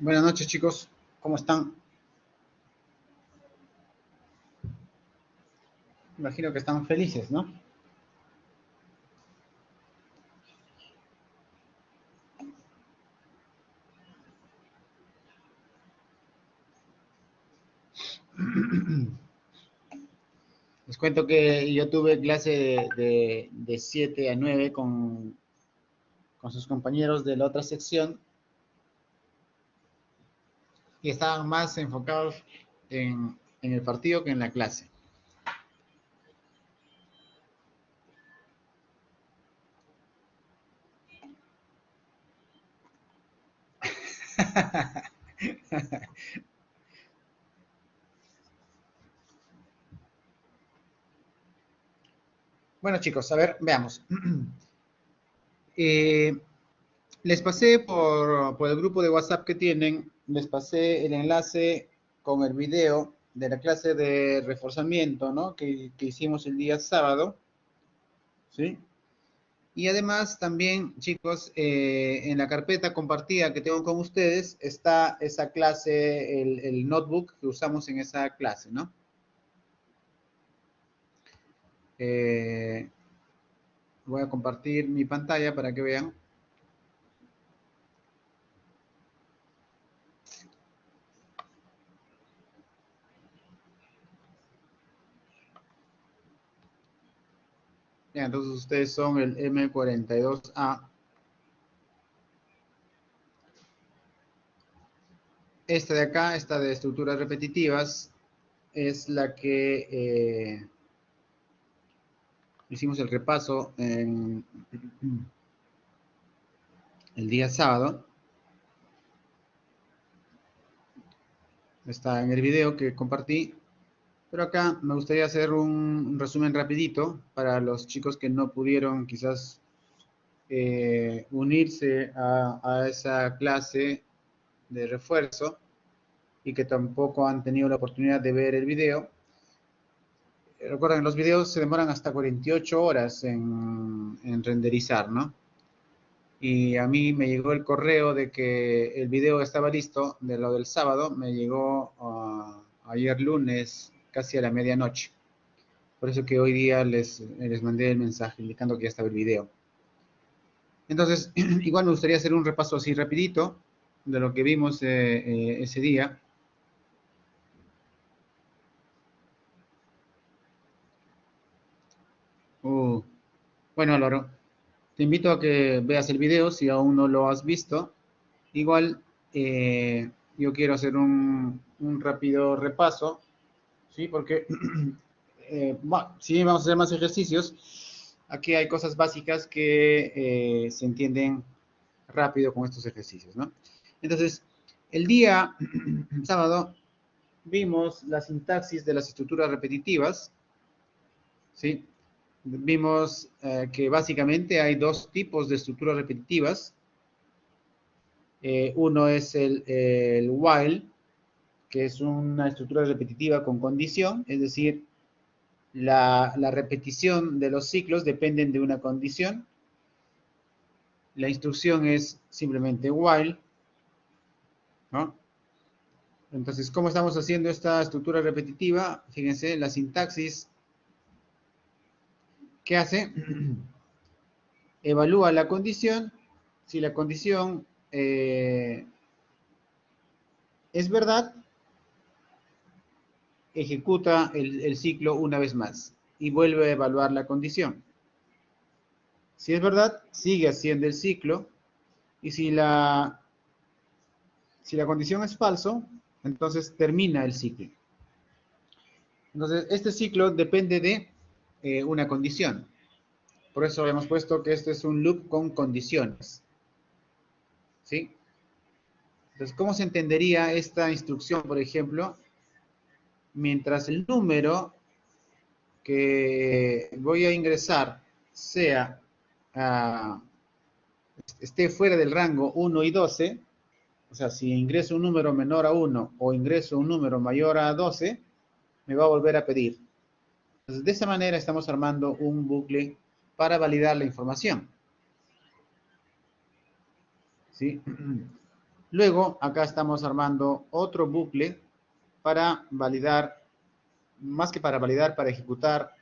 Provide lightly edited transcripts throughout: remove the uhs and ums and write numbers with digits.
Buenas noches, chicos. ¿Cómo están? Imagino que están felices, ¿no? Les cuento que yo tuve clase de 7 a 9 con sus compañeros de la otra sección y estaban más enfocados en el partido que en la clase. Bueno, chicos, a ver, veamos. Eh, Les pasé por el grupo de WhatsApp que tienen, les pasé el enlace con el video de la clase de reforzamiento, ¿no? Que hicimos el día sábado, ¿sí? Y además también, chicos, en la carpeta compartida que tengo con ustedes está esa clase, el notebook que usamos en esa clase, ¿no? Eh, Voy a compartir mi pantalla para que vean. Ya, entonces ustedes son el M42A. Esta de acá, esta de estructuras repetitivas, es la que hicimos el repaso en el día sábado. Está en el video que compartí. Pero acá me gustaría hacer un resumen rapidito para los chicos que no pudieron quizás unirse a esa clase de refuerzo y que tampoco han tenido la oportunidad de ver el video. Recuerden, los videos se demoran hasta 48 horas en renderizar, ¿no? Y a mí me llegó el correo de que el video estaba listo, de lo del sábado, me llegó ayer lunes, casi a la medianoche. Por eso que hoy día les mandé el mensaje indicando que ya estaba el video. Entonces, igual me gustaría hacer un repaso así rapidito de lo que vimos ese día. Uh, bueno, Álvaro, te invito a que veas el video si aún no lo has visto. Igual, yo quiero hacer un rápido repaso, ¿sí? Porque si vamos a hacer más ejercicios, aquí hay cosas básicas que se entienden rápido con estos ejercicios, ¿no? Entonces, el día sábado vimos la sintaxis de las estructuras repetitivas, ¿sí? Vimos que básicamente hay dos tipos de estructuras repetitivas. Uno es el while, que es una estructura repetitiva con condición, es decir, la repetición de los ciclos dependen de una condición. La instrucción es simplemente while, ¿no? Entonces, ¿cómo estamos haciendo esta estructura repetitiva? Fíjense, la sintaxis, ¿qué hace? Evalúa la condición. Si la condición es verdad, ejecuta el ciclo una vez más y vuelve a evaluar la condición. Si es verdad, sigue haciendo el ciclo y si la condición es falso, entonces termina el ciclo. Entonces, este ciclo depende de una condición. Por eso hemos puesto que este es un loop con condiciones. ¿Sí? Entonces, ¿cómo se entendería esta instrucción, por ejemplo? Mientras el número que voy a ingresar sea, esté fuera del rango 1 y 12, o sea, si ingreso un número menor a 1 o ingreso un número mayor a 12, me va a volver a pedir. Entonces, de esa manera estamos armando un bucle para validar la información. ¿Sí? Luego, acá estamos armando otro bucle para validar, más que para validar, para ejecutar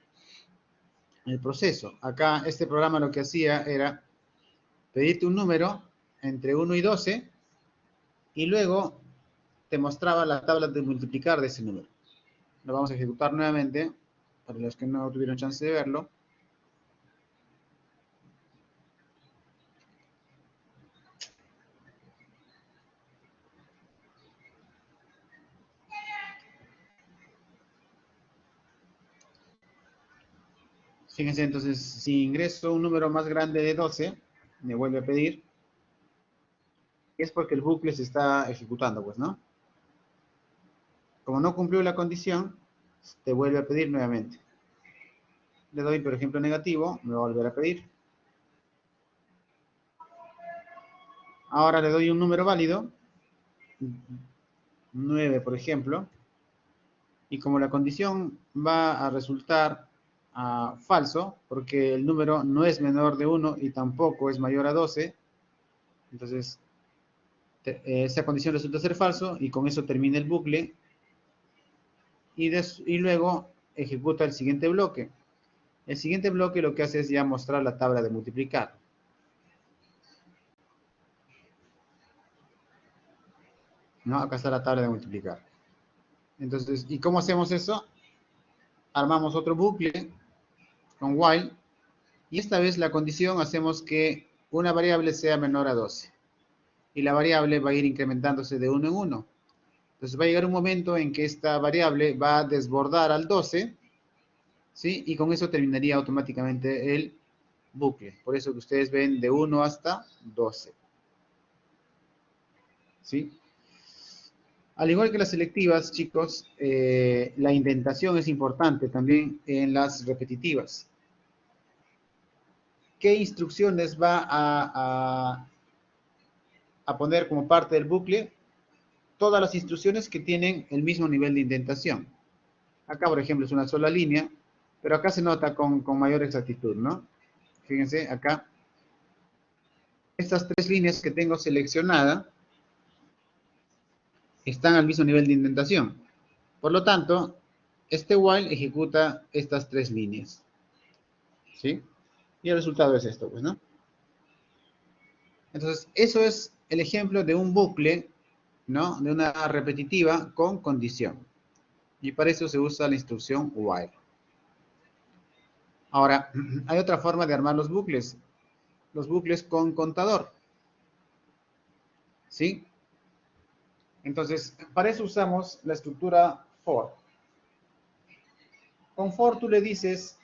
el proceso. Acá este programa lo que hacía era pedirte un número entre 1 y 12 y luego te mostraba la tabla de multiplicar de ese número. Lo vamos a ejecutar nuevamente, para los que no tuvieron chance de verlo. Fíjense, entonces, si ingreso un número más grande de 12, me vuelve a pedir, es porque el bucle se está ejecutando, pues, ¿no? Como no cumplió la condición, te vuelve a pedir nuevamente. Le doy, por ejemplo, negativo, me va a volver a pedir. Ahora le doy un número válido, 9, por ejemplo, y como la condición va a resultar falso, porque el número no es menor de 1 y tampoco es mayor a 12, entonces esa condición resulta ser falso y con eso termina el bucle y luego ejecuta el siguiente bloque. El siguiente bloque lo que hace es ya mostrar la tabla de multiplicar. ¿No? Acá está la tabla de multiplicar. Entonces, ¿y cómo hacemos eso? Armamos otro bucle con while y esta vez la condición hacemos que una variable sea menor a 12 y la variable va a ir incrementándose de 1 en 1. Entonces va a llegar un momento en que esta variable va a desbordar al 12, ¿sí? Y con eso terminaría automáticamente el bucle. Por eso que ustedes ven de 1 hasta 12. ¿Sí? Al igual que las selectivas, chicos, la indentación es importante también en las repetitivas. ¿Qué instrucciones va a poner como parte del bucle? Todas las instrucciones que tienen el mismo nivel de indentación. Acá, por ejemplo, es una sola línea, pero acá se nota con mayor exactitud, ¿no? Fíjense, acá, estas tres líneas que tengo seleccionadas están al mismo nivel de indentación. Por lo tanto, este while ejecuta estas tres líneas, ¿sí? Y el resultado es esto, pues, ¿no? Entonces, eso es el ejemplo de un bucle, ¿no? De una repetitiva con condición. Y para eso se usa la instrucción while. Ahora, hay otra forma de armar los bucles con contador, ¿sí? Entonces, para eso usamos la estructura for. Con for tú le dices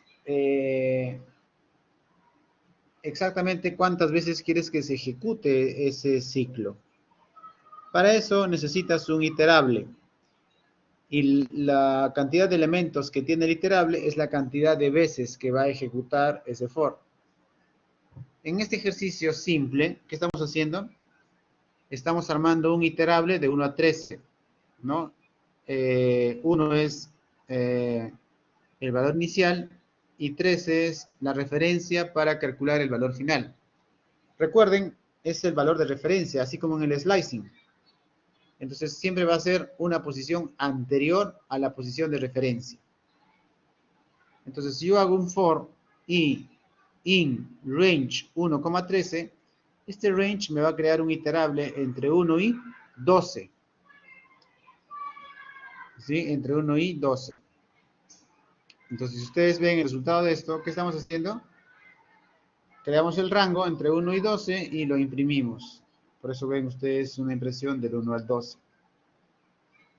exactamente cuántas veces quieres que se ejecute ese ciclo. Para eso necesitas un iterable. Y la cantidad de elementos que tiene el iterable es la cantidad de veces que va a ejecutar ese for. En este ejercicio simple, ¿qué estamos haciendo? Estamos armando un iterable de 1 a 13, ¿no? 1 es el valor inicial y 13 es la referencia para calcular el valor final. Recuerden, es el valor de referencia, así como en el slicing. Entonces siempre va a ser una posición anterior a la posición de referencia. Entonces si yo hago un for y in range 1,13, este range me va a crear un iterable entre 1 y 12. ¿Sí? Entre 1 y 12. Entonces, si ustedes ven el resultado de esto, ¿qué estamos haciendo? Creamos el rango entre 1 y 12 y lo imprimimos. Por eso ven ustedes una impresión del 1 al 12.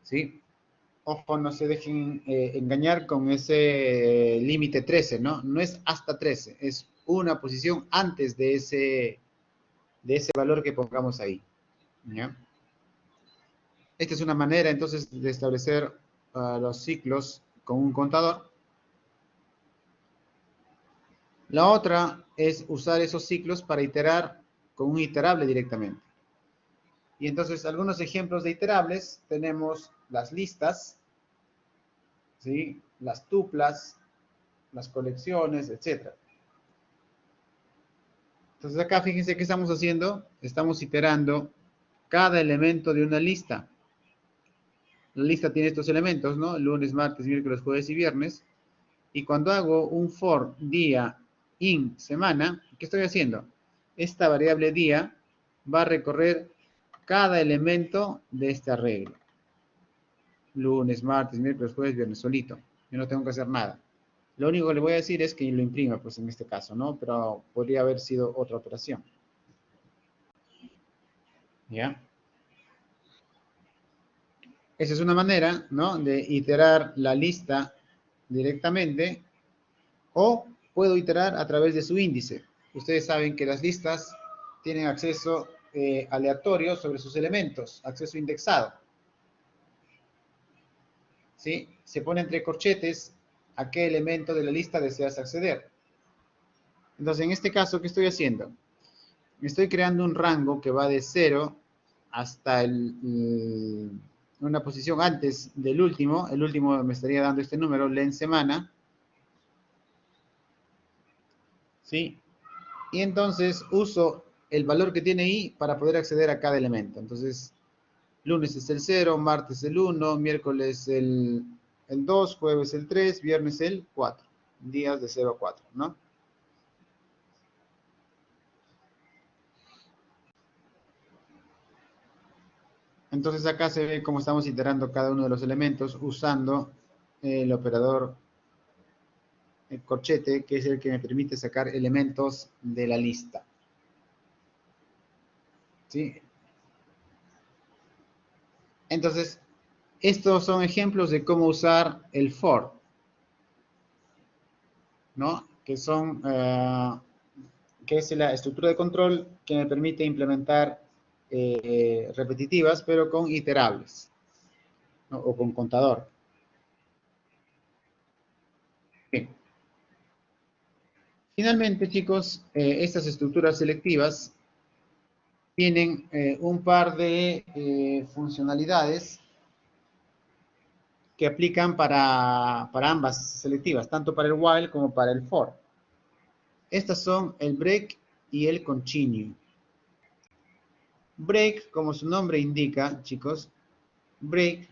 ¿Sí? Ojo, no se dejen engañar con ese límite 13, ¿no? No es hasta 13, es una posición antes de ese valor que pongamos ahí. ¿Ya? Esta es una manera entonces de establecer los ciclos con un contador. La otra es usar esos ciclos para iterar con un iterable directamente. Y entonces algunos ejemplos de iterables tenemos las listas, ¿sí? Las tuplas, las colecciones, etc. Entonces acá fíjense qué estamos haciendo. Estamos iterando cada elemento de una lista. La lista tiene estos elementos, ¿no? Lunes, martes, miércoles, jueves y viernes. Y cuando hago un for día in semana, ¿qué estoy haciendo? Esta variable día va a recorrer cada elemento de este arreglo. Lunes, martes, miércoles, jueves, viernes, solito. Yo no tengo que hacer nada. Lo único que le voy a decir es que lo imprima, pues en este caso, ¿no? Pero podría haber sido otra operación. ¿Ya? Esa es una manera, ¿no? De iterar la lista directamente, o puedo iterar a través de su índice. Ustedes saben que las listas tienen acceso aleatorio sobre sus elementos, acceso indexado. ¿Sí? Se pone entre corchetes a qué elemento de la lista deseas acceder. Entonces, en este caso, ¿qué estoy haciendo? Estoy creando un rango que va de 0 hasta una posición antes del último. El último me estaría dando este número, len semana. ¿Sí? Y entonces uso el valor que tiene ahí para poder acceder a cada elemento. Entonces, lunes es el 0, martes el 1, miércoles el 2, jueves el 3, viernes el 4. Días de 0 a 4, ¿no? Entonces acá se ve cómo estamos iterando cada uno de los elementos usando el operador el corchete, que es el que me permite sacar elementos de la lista. ¿Sí? Entonces, estos son ejemplos de cómo usar el for, ¿no? Que es la estructura de control que me permite implementar repetitivas, pero con iterables, ¿no? O con contador. Bien. Finalmente, chicos, estas estructuras selectivas tienen un par de funcionalidades que aplican para ambas selectivas, tanto para el while como para el for. Estas son el break y el continue. Break, como su nombre indica, chicos, break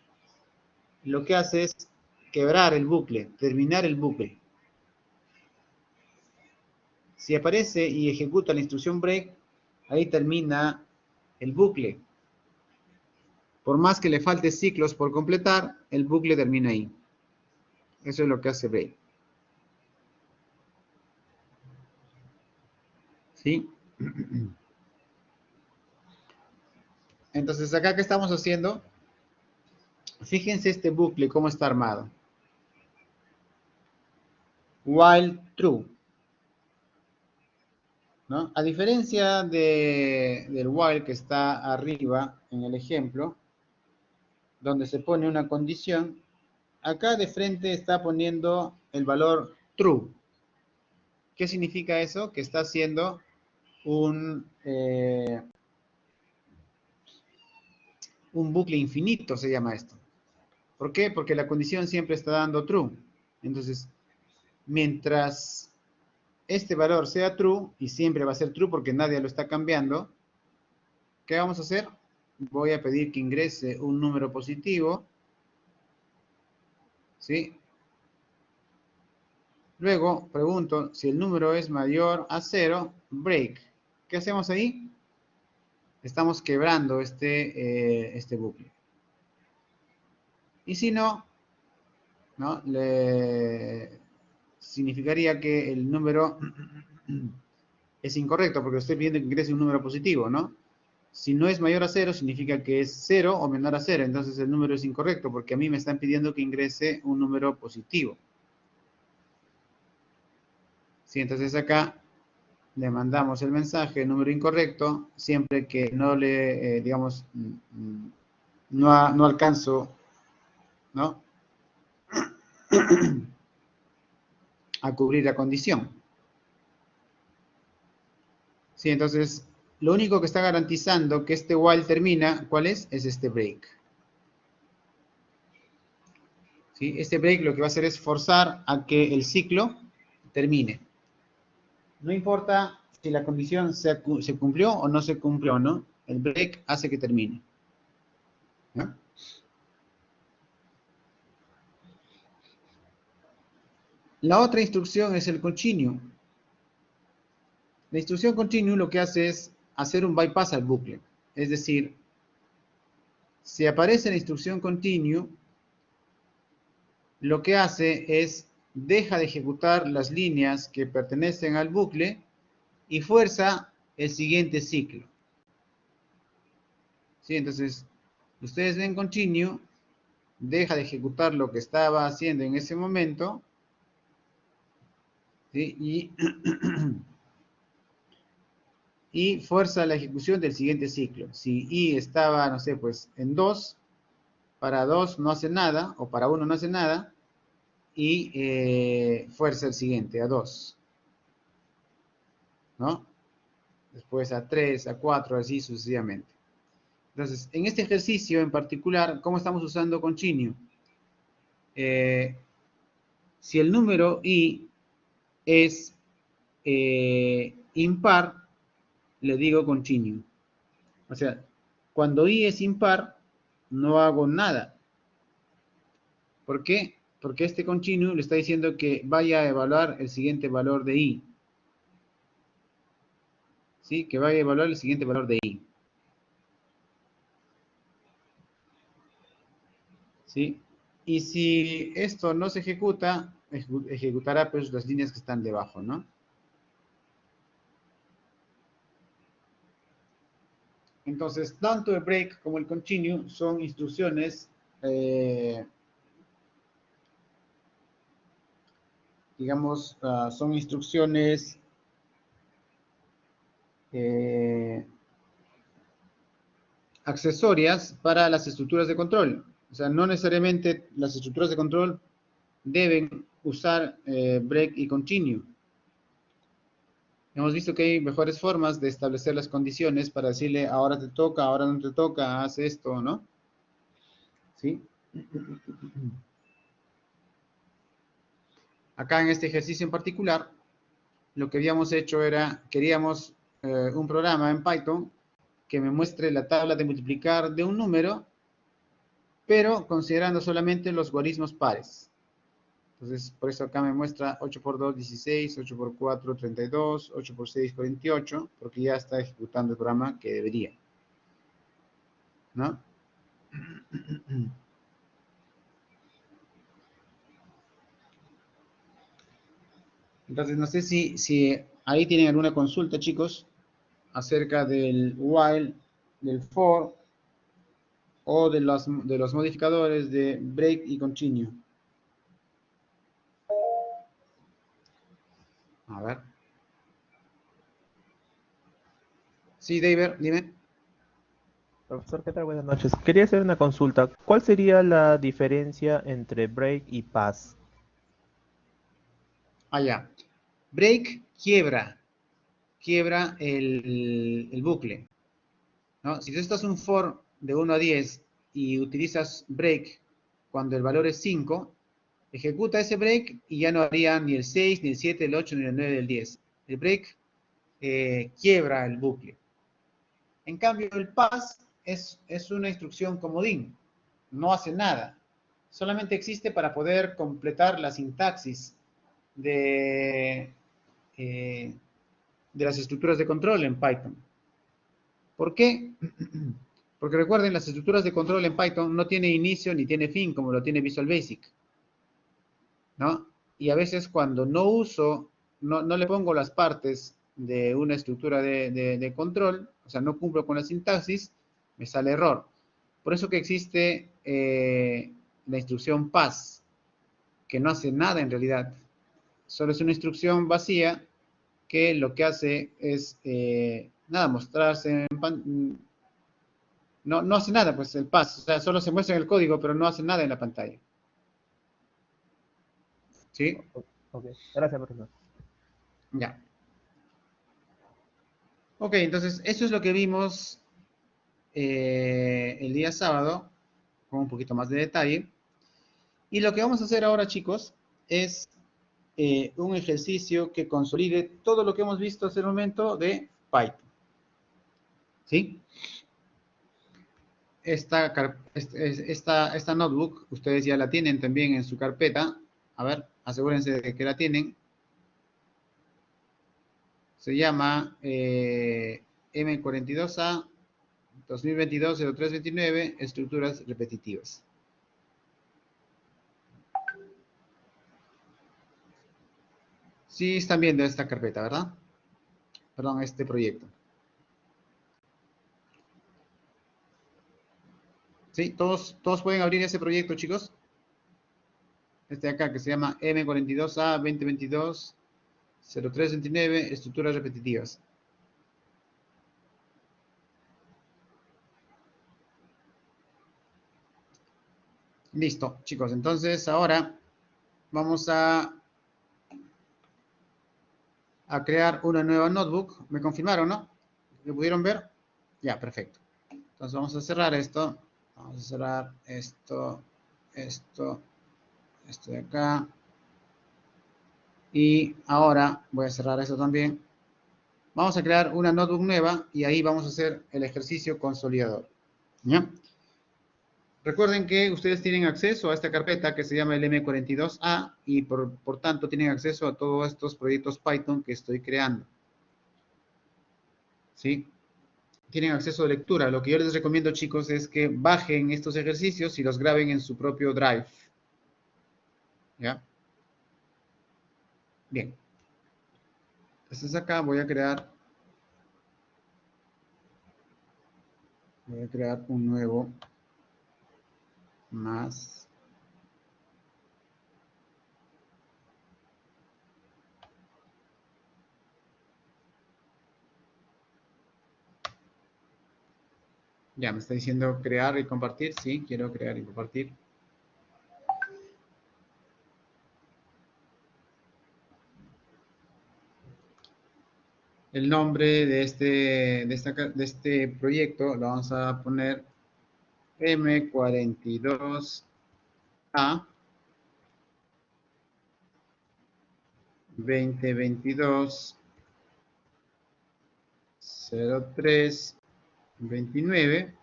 lo que hace es quebrar el bucle, terminar el bucle. Si aparece y ejecuta la instrucción break, ahí termina el bucle. Por más que le falte ciclos por completar, el bucle termina ahí. Eso es lo que hace break. ¿Sí? Entonces, acá, ¿qué estamos haciendo? Fíjense este bucle, cómo está armado. While true. ¿No? A diferencia del while que está arriba en el ejemplo, donde se pone una condición, acá de frente está poniendo el valor true. ¿Qué significa eso? Que está haciendo un bucle infinito, se llama esto. ¿Por qué? Porque la condición siempre está dando true. Entonces, mientras este valor sea true, y siempre va a ser true porque nadie lo está cambiando, ¿qué vamos a hacer? Voy a pedir que ingrese un número positivo, ¿sí? Luego pregunto si el número es mayor a 0, break. ¿Qué hacemos ahí? Estamos quebrando este bucle. Y si no, ¿no? Significaría que el número es incorrecto porque estoy pidiendo que ingrese un número positivo, ¿no? Si no es mayor a 0, significa que es 0 o menor a 0. Entonces el número es incorrecto porque a mí me están pidiendo que ingrese un número positivo. Sí, entonces acá le mandamos el mensaje, número incorrecto, siempre que no le, digamos, no alcanzo, ¿no? A cubrir la condición. Sí, entonces, lo único que está garantizando que este while termina, ¿cuál es? Es este break. ¿Sí? Este break lo que va a hacer es forzar a que el ciclo termine. No importa si la condición se cumplió o no se cumplió, ¿no? El break hace que termine. ¿Ya? La otra instrucción es el continue. La instrucción continue lo que hace es hacer un bypass al bucle. Es decir, si aparece la instrucción continue, lo que hace es deja de ejecutar las líneas que pertenecen al bucle y fuerza el siguiente ciclo. ¿Sí? Entonces, ustedes ven continue, deja de ejecutar lo que estaba haciendo en ese momento, ¿sí? Y fuerza la ejecución del siguiente ciclo. Si i estaba, no sé, pues en 2, para 2 no hace nada, o para 1 no hace nada, y fuerza el siguiente, a 2. ¿No? Después a 3, a 4, así sucesivamente. Entonces, en este ejercicio en particular, ¿cómo estamos usando continue? Si el número i es impar, le digo continue. O sea, cuando i es impar, no hago nada. ¿Por qué? Porque este continue le está diciendo que vaya a evaluar el siguiente valor de i. ¿Sí? Que vaya a evaluar el siguiente valor de i. ¿Sí? Y si esto no se ejecuta, ejecutará pues las líneas que están debajo, ¿no? Entonces, tanto el break como el continue son instrucciones, digamos, son instrucciones accesorias para las estructuras de control. O sea, no necesariamente las estructuras de control deben usar break y continue. Hemos visto que hay mejores formas de establecer las condiciones para decirle ahora te toca, ahora no te toca, haz esto, ¿no? ¿Sí? Acá en este ejercicio en particular, lo que habíamos hecho era, queríamos un programa en Python que me muestre la tabla de multiplicar de un número, pero considerando solamente los logaritmos pares. Entonces, por eso acá me muestra 8 por 2, 16, 8 por 4, 32, 8 por 6, 48, porque ya está ejecutando el programa que debería. ¿No? Entonces, no sé si ahí tienen alguna consulta, chicos, acerca del while, del for, o de los modificadores de break y continue. A ver. Sí, David, dime. Profesor, ¿qué tal? Buenas noches. Quería hacer una consulta. ¿Cuál sería la diferencia entre break y pass? Allá. Break quiebra el bucle, ¿no? Si tú estás un for de 1 a 10 y utilizas break cuando el valor es 5, ejecuta ese break y ya no haría ni el 6, ni el 7, el 8, ni el 9, ni el 10. El break quiebra el bucle. En cambio, el pass es una instrucción comodín, no hace nada. Solamente existe para poder completar la sintaxis de, eh, de las estructuras de control en Python. ¿Por qué? Porque recuerden, las estructuras de control en Python no tiene inicio ni tiene fin como lo tiene Visual Basic, ¿no? Y a veces cuando no uso, no le pongo las partes de una estructura de control, o sea, no cumplo con la sintaxis, me sale error. Por eso que existe la instrucción pass, que no hace nada en realidad. Solo es una instrucción vacía que lo que hace es, nada, mostrarse en no hace nada, pues el pass, o sea, solo se muestra en el código, pero no hace nada en la pantalla. ¿Sí? Ok, gracias, profesor. Ya. Ok, entonces eso es lo que vimos el día sábado, con un poquito más de detalle. Y lo que vamos a hacer ahora, chicos, es un ejercicio que consolide todo lo que hemos visto hasta el momento de Python. ¿sí? Esta notebook, ustedes ya la tienen también en su carpeta. A ver, asegúrense de que la tienen. Se llama M42A 2022-0329, estructuras repetitivas. Sí están viendo esta carpeta, ¿verdad? Perdón, este proyecto. ¿Sí? ¿Todos pueden abrir ese proyecto, chicos? Este de acá, que se llama M42A 2022-0329, estructuras repetitivas. Listo, chicos. Entonces, ahora vamos a crear una nueva notebook. ¿Me confirmaron, no? ¿Lo pudieron ver? Ya, perfecto. Entonces, vamos a cerrar esto. Vamos a cerrar esto, esto de acá. Y ahora voy a cerrar esto también. Vamos a crear una notebook nueva y ahí vamos a hacer el ejercicio consolidador. ¿Ya? Recuerden que ustedes tienen acceso a esta carpeta que se llama el M42A y por tanto tienen acceso a todos estos proyectos Python que estoy creando. ¿Sí? Tienen acceso de lectura. Lo que yo les recomiendo, chicos, es que bajen estos ejercicios y los graben en su propio Drive. ¿Ya? Bien. Entonces acá voy a crear un nuevo más. Ya, me está diciendo crear y compartir. Sí, quiero crear y compartir. El nombre de este proyecto lo vamos a poner M42A 2022 03 29.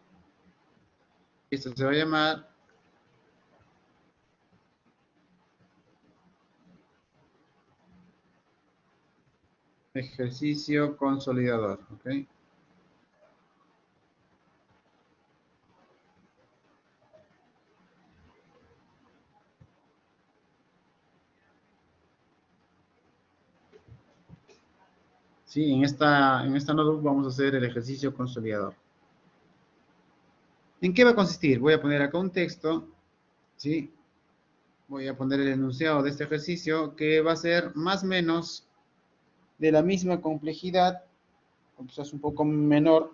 Esto se va a llamar ejercicio consolidador. ¿Ok? Sí, en esta notebook vamos a hacer el ejercicio consolidador. ¿En qué va a consistir? Voy a poner acá un texto, ¿sí? Voy a poner el enunciado de este ejercicio que va a ser más o menos de la misma complejidad, o quizás un poco menor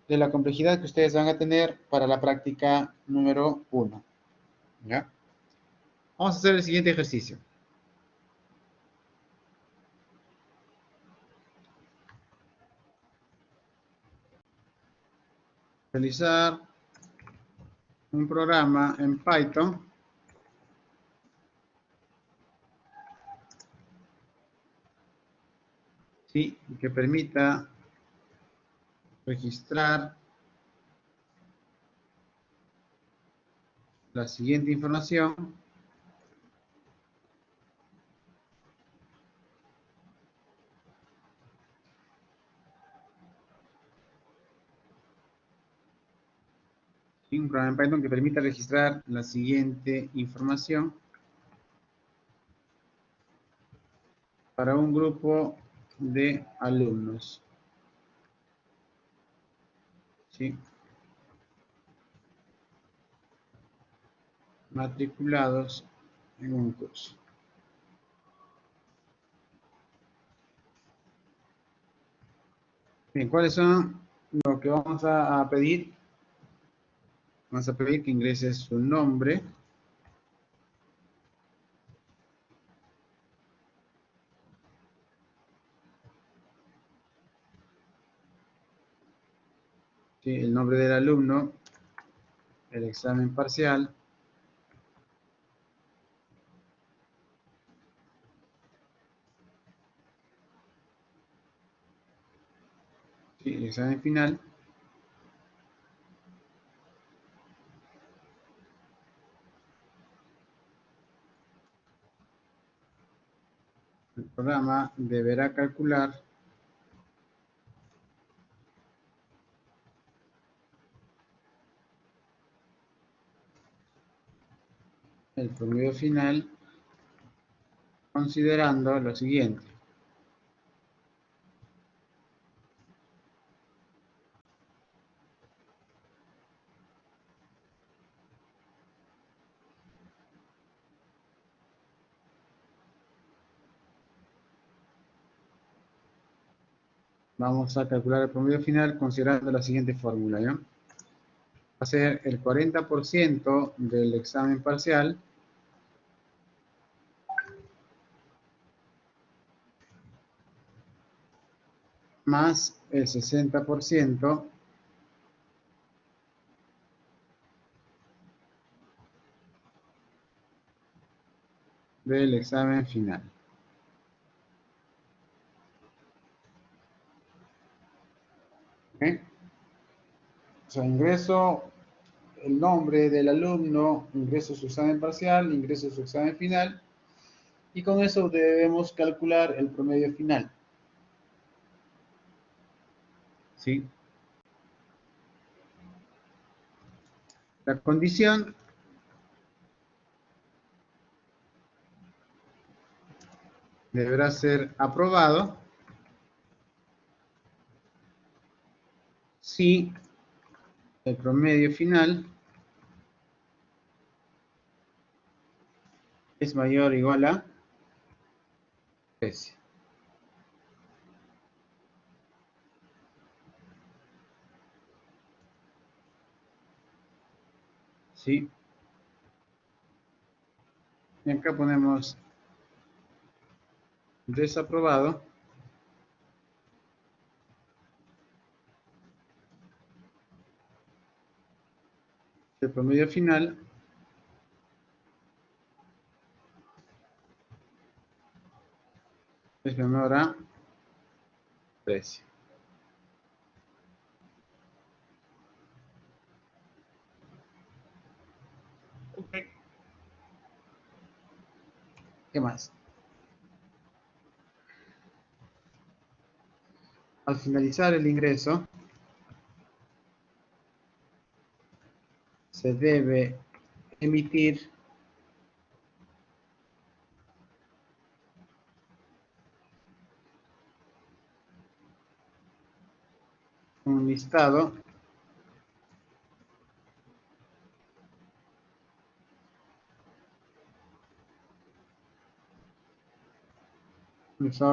de la complejidad que ustedes van a tener para la práctica número 1. ¿Ya? Vamos a hacer el siguiente ejercicio. Realizar un programa en Python ¿sí? Que permita registrar la siguiente información. ¿Sí? Un programa en Python que permita registrar la siguiente información para un grupo de alumnos. ¿Sí? Matriculados en un curso. Bien, ¿cuáles son lo que vamos a pedir? Vamos a pedir que ingrese su nombre. ¿Sí? El nombre del alumno, el examen parcial, ¿sí? El examen final programa deberá calcular el promedio final considerando lo siguiente. Vamos a calcular el promedio final considerando la siguiente fórmula, ¿ya? Va a ser el 40% del examen parcial más el 60% del examen final. ¿Ok? O sea, ingreso el nombre del alumno, ingreso su examen parcial, ingreso su examen final, y con eso debemos calcular el promedio final. ¿Sí? La condición deberá ser aprobado si el promedio final es mayor o igual a 13. ¿Sí? Y acá ponemos desaprobado. El promedio final es menor a 13. Ok. ¿Qué más? Al finalizar el ingreso, se debe emitir un listado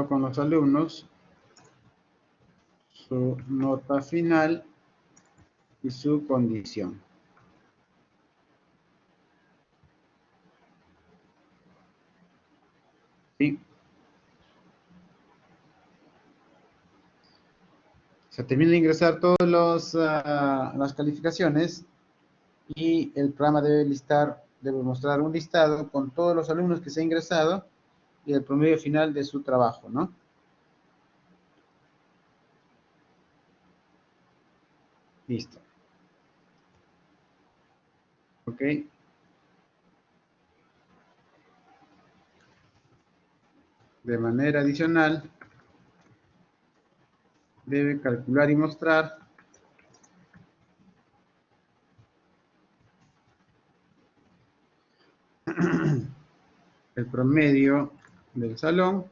con los alumnos, su nota final y su condición. ¿Sí? Se termina de ingresar todas las calificaciones y el programa debe mostrar un listado con todos los alumnos que se han ingresado y el promedio final de su trabajo, ¿no? Listo. ¿Ok? De manera adicional, debe calcular y mostrar el promedio del salón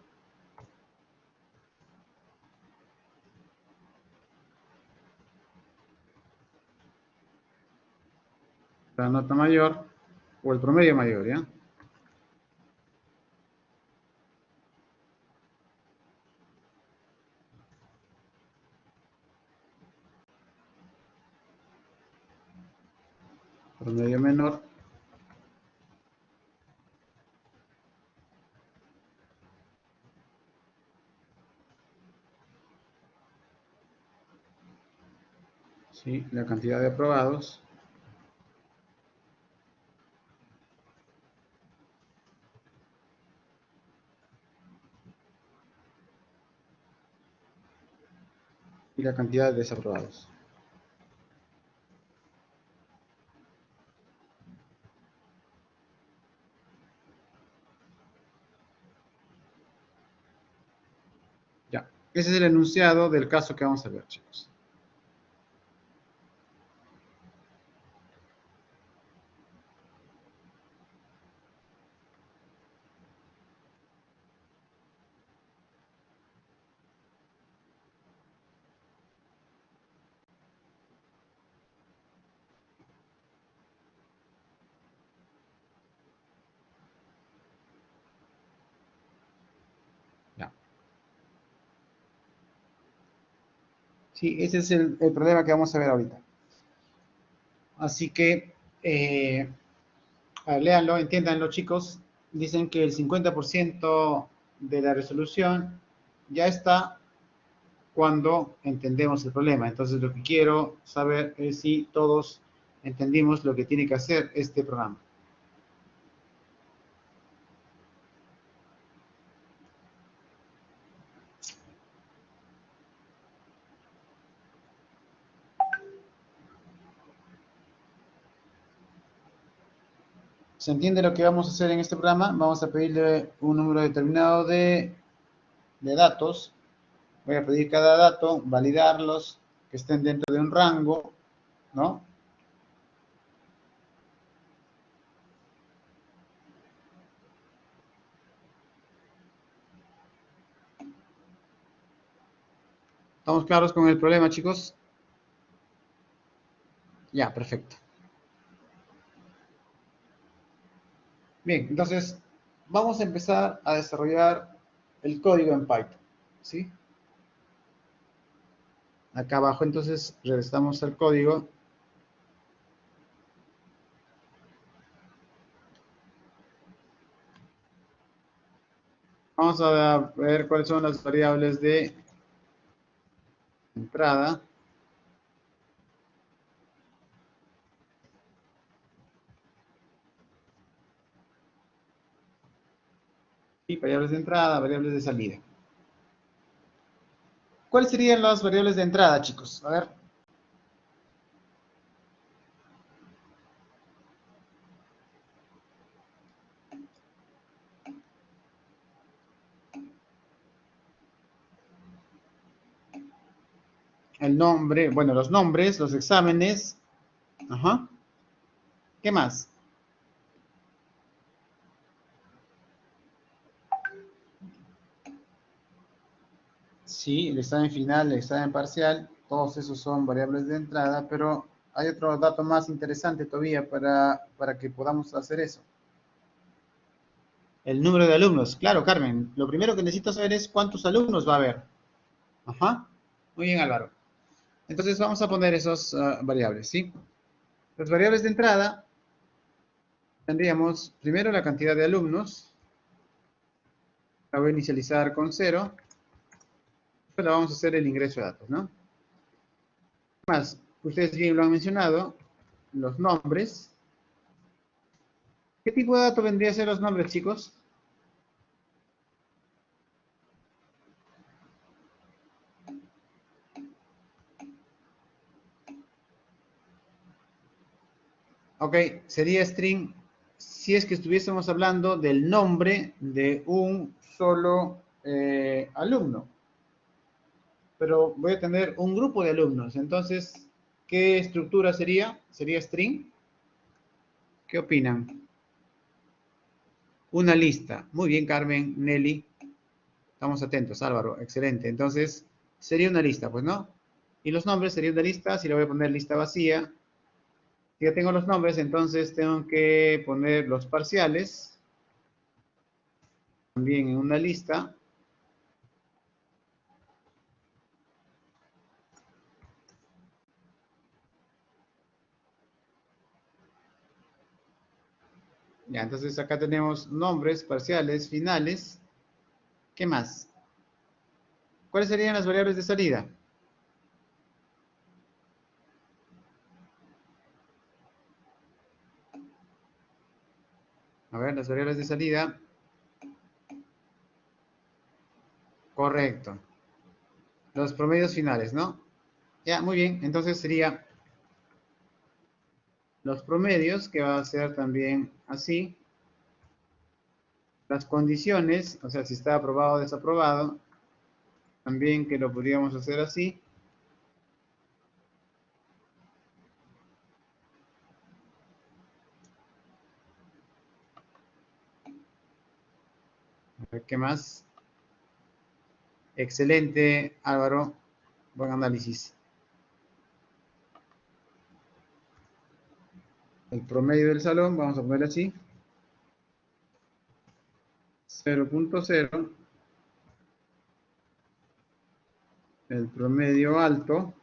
la nota mayor o el promedio mayor, ¿ya? Promedio menor ¿sí? La cantidad de aprobados y la cantidad de desaprobados. Ese es el enunciado del caso que vamos a ver, chicos. Ya. Sí, ese es el problema que vamos a ver ahorita. Así que, léanlo, entiéndanlo, chicos. Dicen que el 50% de la resolución ya está cuando entendemos el problema. Entonces, lo que quiero saber es si todos entendimos lo que tiene que hacer este programa. ¿Se entiende lo que vamos a hacer en este programa? Vamos a pedirle un número determinado de datos. Voy a pedir cada dato, validarlos, que estén dentro de un rango, ¿no? ¿Estamos claros con el problema, chicos? Ya, perfecto. Bien, entonces vamos a empezar a desarrollar el código en Python, ¿sí? Acá abajo, entonces, regresamos al código. Vamos a ver cuáles son las variables de entrada. Y variables de entrada, variables de salida. ¿Cuáles serían las variables de entrada, chicos? A ver. El nombre, bueno, los nombres, los exámenes. Ajá. ¿Qué más? Sí, el examen final, el examen parcial, todos esos son variables de entrada, pero hay otro dato más interesante todavía para que podamos hacer eso. El número de alumnos. Claro, Carmen, lo primero que necesito saber es cuántos alumnos va a haber. Ajá. Muy bien, Álvaro. Entonces vamos a poner esas variables, ¿sí? Las variables de entrada tendríamos primero la cantidad de alumnos, la voy a inicializar con 0, después la vamos a hacer el ingreso de datos, ¿no? Más, ustedes bien lo han mencionado, los nombres. ¿Qué tipo de dato vendría a ser los nombres, chicos? Ok, sería string si es que estuviésemos hablando del nombre de un solo alumno. Pero voy a tener un grupo de alumnos, entonces, ¿qué estructura sería? ¿Sería string? ¿Qué opinan? Una lista. Muy bien, Carmen, Nelly. Estamos atentos, Álvaro. Excelente. Entonces, sería una lista, pues, ¿no? Y los nombres sería una lista. Si le voy a poner lista vacía. Si ya tengo los nombres, entonces tengo que poner los parciales. También en una lista. Ya, entonces acá tenemos nombres, parciales, finales. ¿Qué más? ¿Cuáles serían las variables de salida? A ver, las variables de salida. Correcto. Los promedios finales, ¿no? Ya, muy bien. Entonces sería los promedios, que va a ser también así. Las condiciones, o sea, si está aprobado o desaprobado. también que lo podríamos hacer así. A ver, ¿qué más? Excelente, Álvaro. Buen análisis. El promedio del salón, vamos a poner así. 0.0. El promedio alto.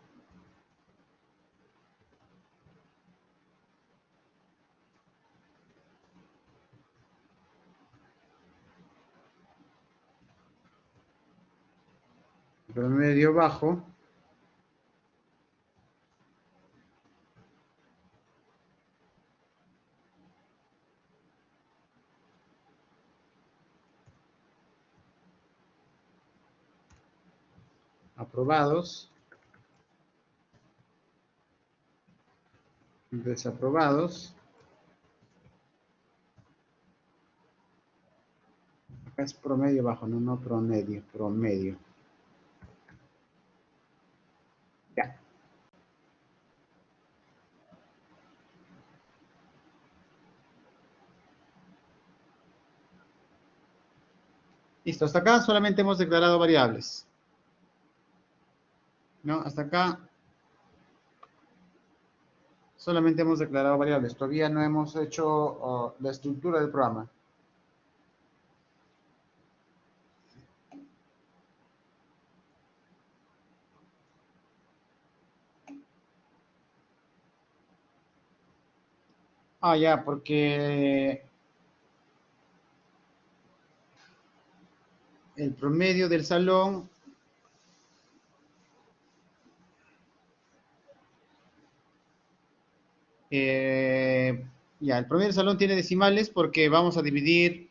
El promedio bajo. Aprobados. Desaprobados. Acá es promedio bajo, no promedio, promedio. Ya. Listo, hasta acá solamente hemos declarado variables. ¿No? Hasta acá solamente hemos declarado variables. Todavía no hemos hecho la estructura del programa. Ah, ya, porque el promedio del salón ya, el promedio del salón tiene decimales porque vamos a dividir,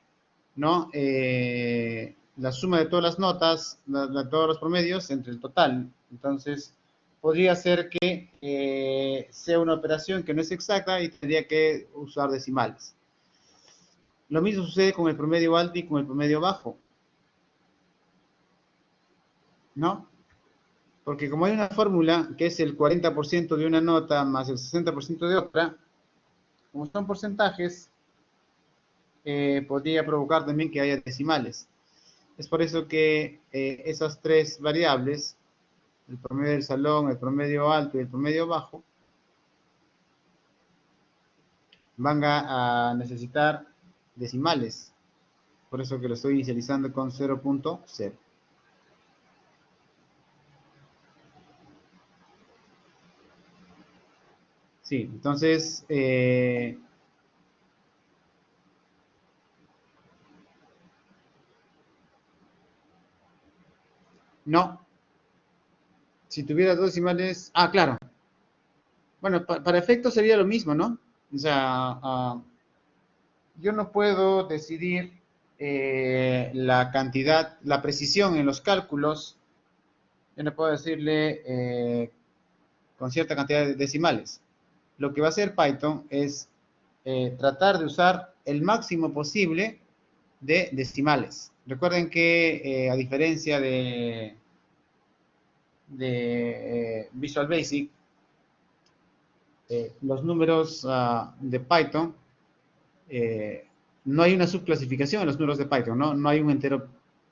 ¿no? La suma de todas las notas, todos los promedios entre el total. Entonces, podría ser que sea una operación que no es exacta y tendría que usar decimales. Lo mismo sucede con el promedio alto y con el promedio bajo, ¿no? Porque como hay una fórmula que es el 40% de una nota más el 60% de otra, como son porcentajes, podría provocar también que haya decimales. Es por eso que esas tres variables, el promedio del salón, el promedio alto y el promedio bajo, van a necesitar decimales. Por eso que lo estoy inicializando con 0.0. Sí, entonces, no. Si tuviera dos decimales, claro. Bueno, para efectos sería lo mismo, ¿no? O sea, yo no puedo decidir la cantidad, la precisión en los cálculos. Yo no puedo decirle con cierta cantidad de decimales. Lo que va a hacer Python es tratar de usar el máximo posible de decimales. Recuerden que a diferencia de Visual Basic, los números de Python, no hay una subclasificación en los números de Python, ¿no? No hay un entero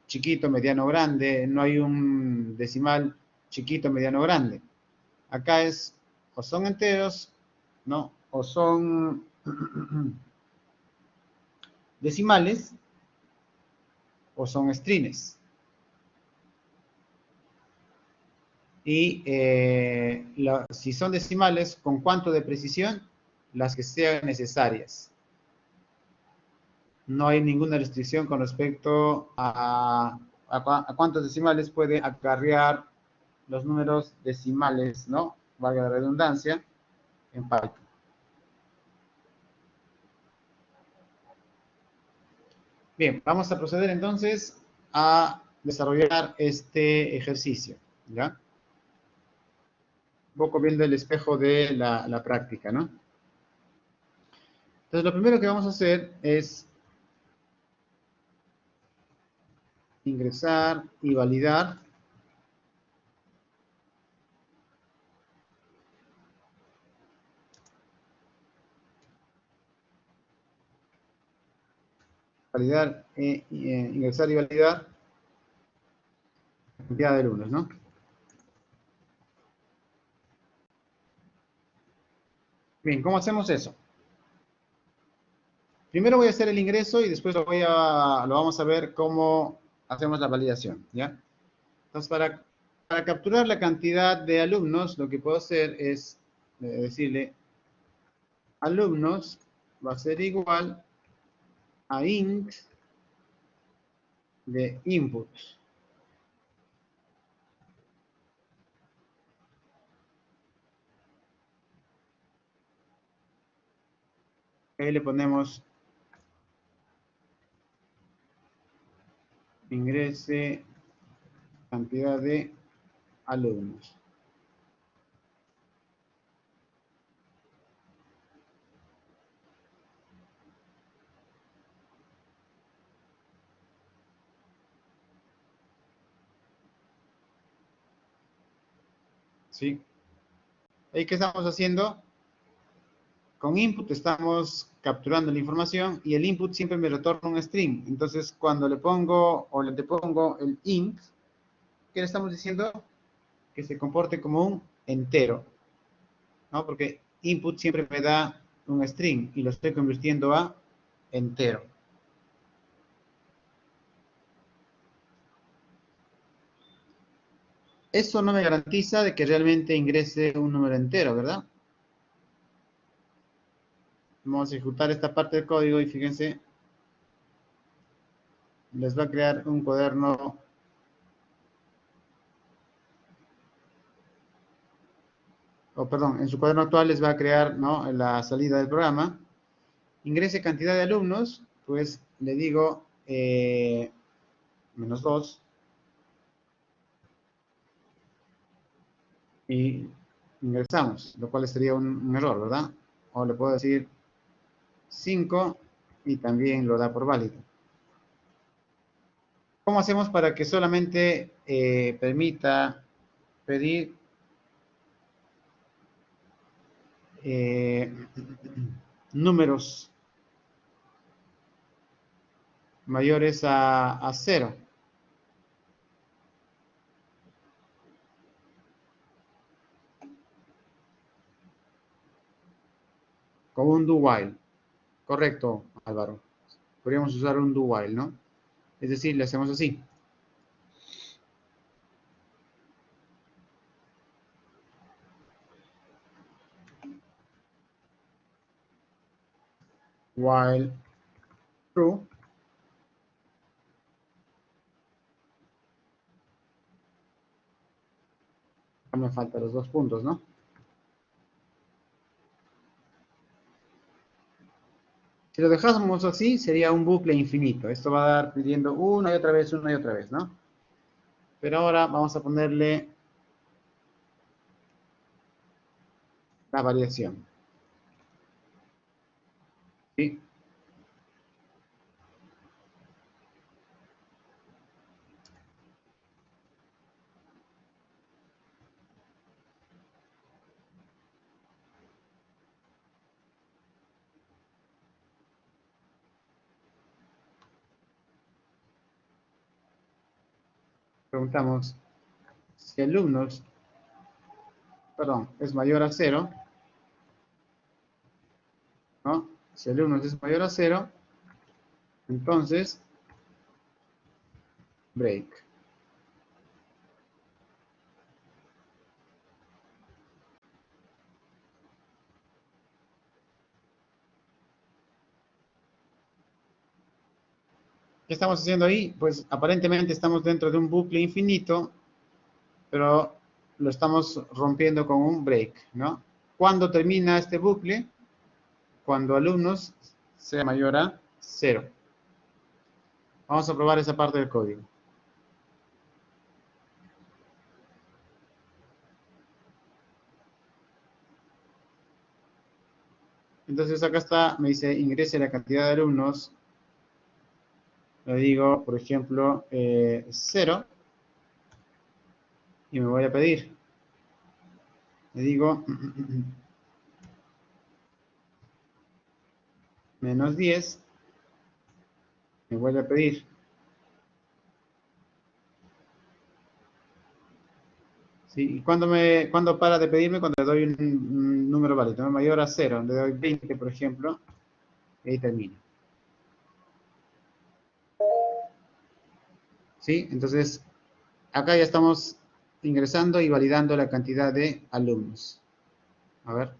chiquito, mediano, grande, no hay un decimal chiquito, mediano, grande. Acá es, o son enteros, ¿no? O son decimales, o son strings. Y si son decimales, ¿con cuánto de precisión? Las que sean necesarias. No hay ninguna restricción con respecto a cuántos decimales puede acarrear los números decimales, ¿no? Valga la redundancia, en Python. Bien, vamos a proceder entonces a desarrollar este ejercicio, ¿ya? Un poco viendo el espejo de la práctica, ¿no? Entonces, lo primero que vamos a hacer es ingresar y validar validar, ingresar y validar la cantidad de alumnos, ¿no? Bien, ¿cómo hacemos eso? Primero voy a hacer el ingreso y después lo vamos a ver cómo hacemos la validación, ¿ya? Entonces, para capturar la cantidad de alumnos, lo que puedo hacer es decirle alumnos va a ser igual a int de input. Ahí le ponemos ingrese cantidad de alumnos. ¿Sí? ¿Ahí qué estamos haciendo? Con input estamos capturando la información y el input siempre me retorna un string. Entonces, cuando le pongo o le pongo el int, ¿qué le estamos diciendo? Que se comporte como un entero, ¿no? Porque input siempre me da un string y lo estoy convirtiendo a entero. Eso no me garantiza de que realmente ingrese un número entero, ¿verdad? Vamos a ejecutar esta parte del código y fíjense, les va a crear un cuaderno. Perdón, en su cuaderno actual les va a crear, ¿no?, la salida del programa. Ingrese cantidad de alumnos, pues le digo menos 2 y ingresamos, lo cual sería un error, ¿verdad? O le puedo decir 5 y también lo da por válido. ¿Cómo hacemos para que solamente permita pedir números mayores a 0? Con un do while. Correcto, Álvaro. Podríamos usar un do while, ¿no? Es decir, le hacemos así. While true. Me faltan los 2 puntos, ¿no? Si lo dejásemos así, sería un bucle infinito. Esto va a dar pidiendo una y otra vez, ¿no? Pero ahora vamos a ponerle la variación. ¿Sí? Preguntamos si alumnos, perdón, es mayor a 0, ¿no? Si alumnos es mayor a 0, entonces break. ¿Qué estamos haciendo ahí? Pues aparentemente estamos dentro de un bucle infinito, pero lo estamos rompiendo con un break, ¿no? ¿Cuándo termina este bucle? Cuando alumnos sea mayor a 0. Vamos a probar esa parte del código. Entonces acá está, me dice ingrese la cantidad de alumnos. Le digo, por ejemplo, 0. Y me voy a pedir. Le digo menos 10. Me vuelve a pedir. ¿Sí? ¿Y cuándo para de pedirme? Cuando le doy un número válido, ¿no? Mayor a 0, le doy 20, por ejemplo, y ahí termina. ¿Sí? Entonces, acá ya estamos ingresando y validando la cantidad de alumnos. A ver.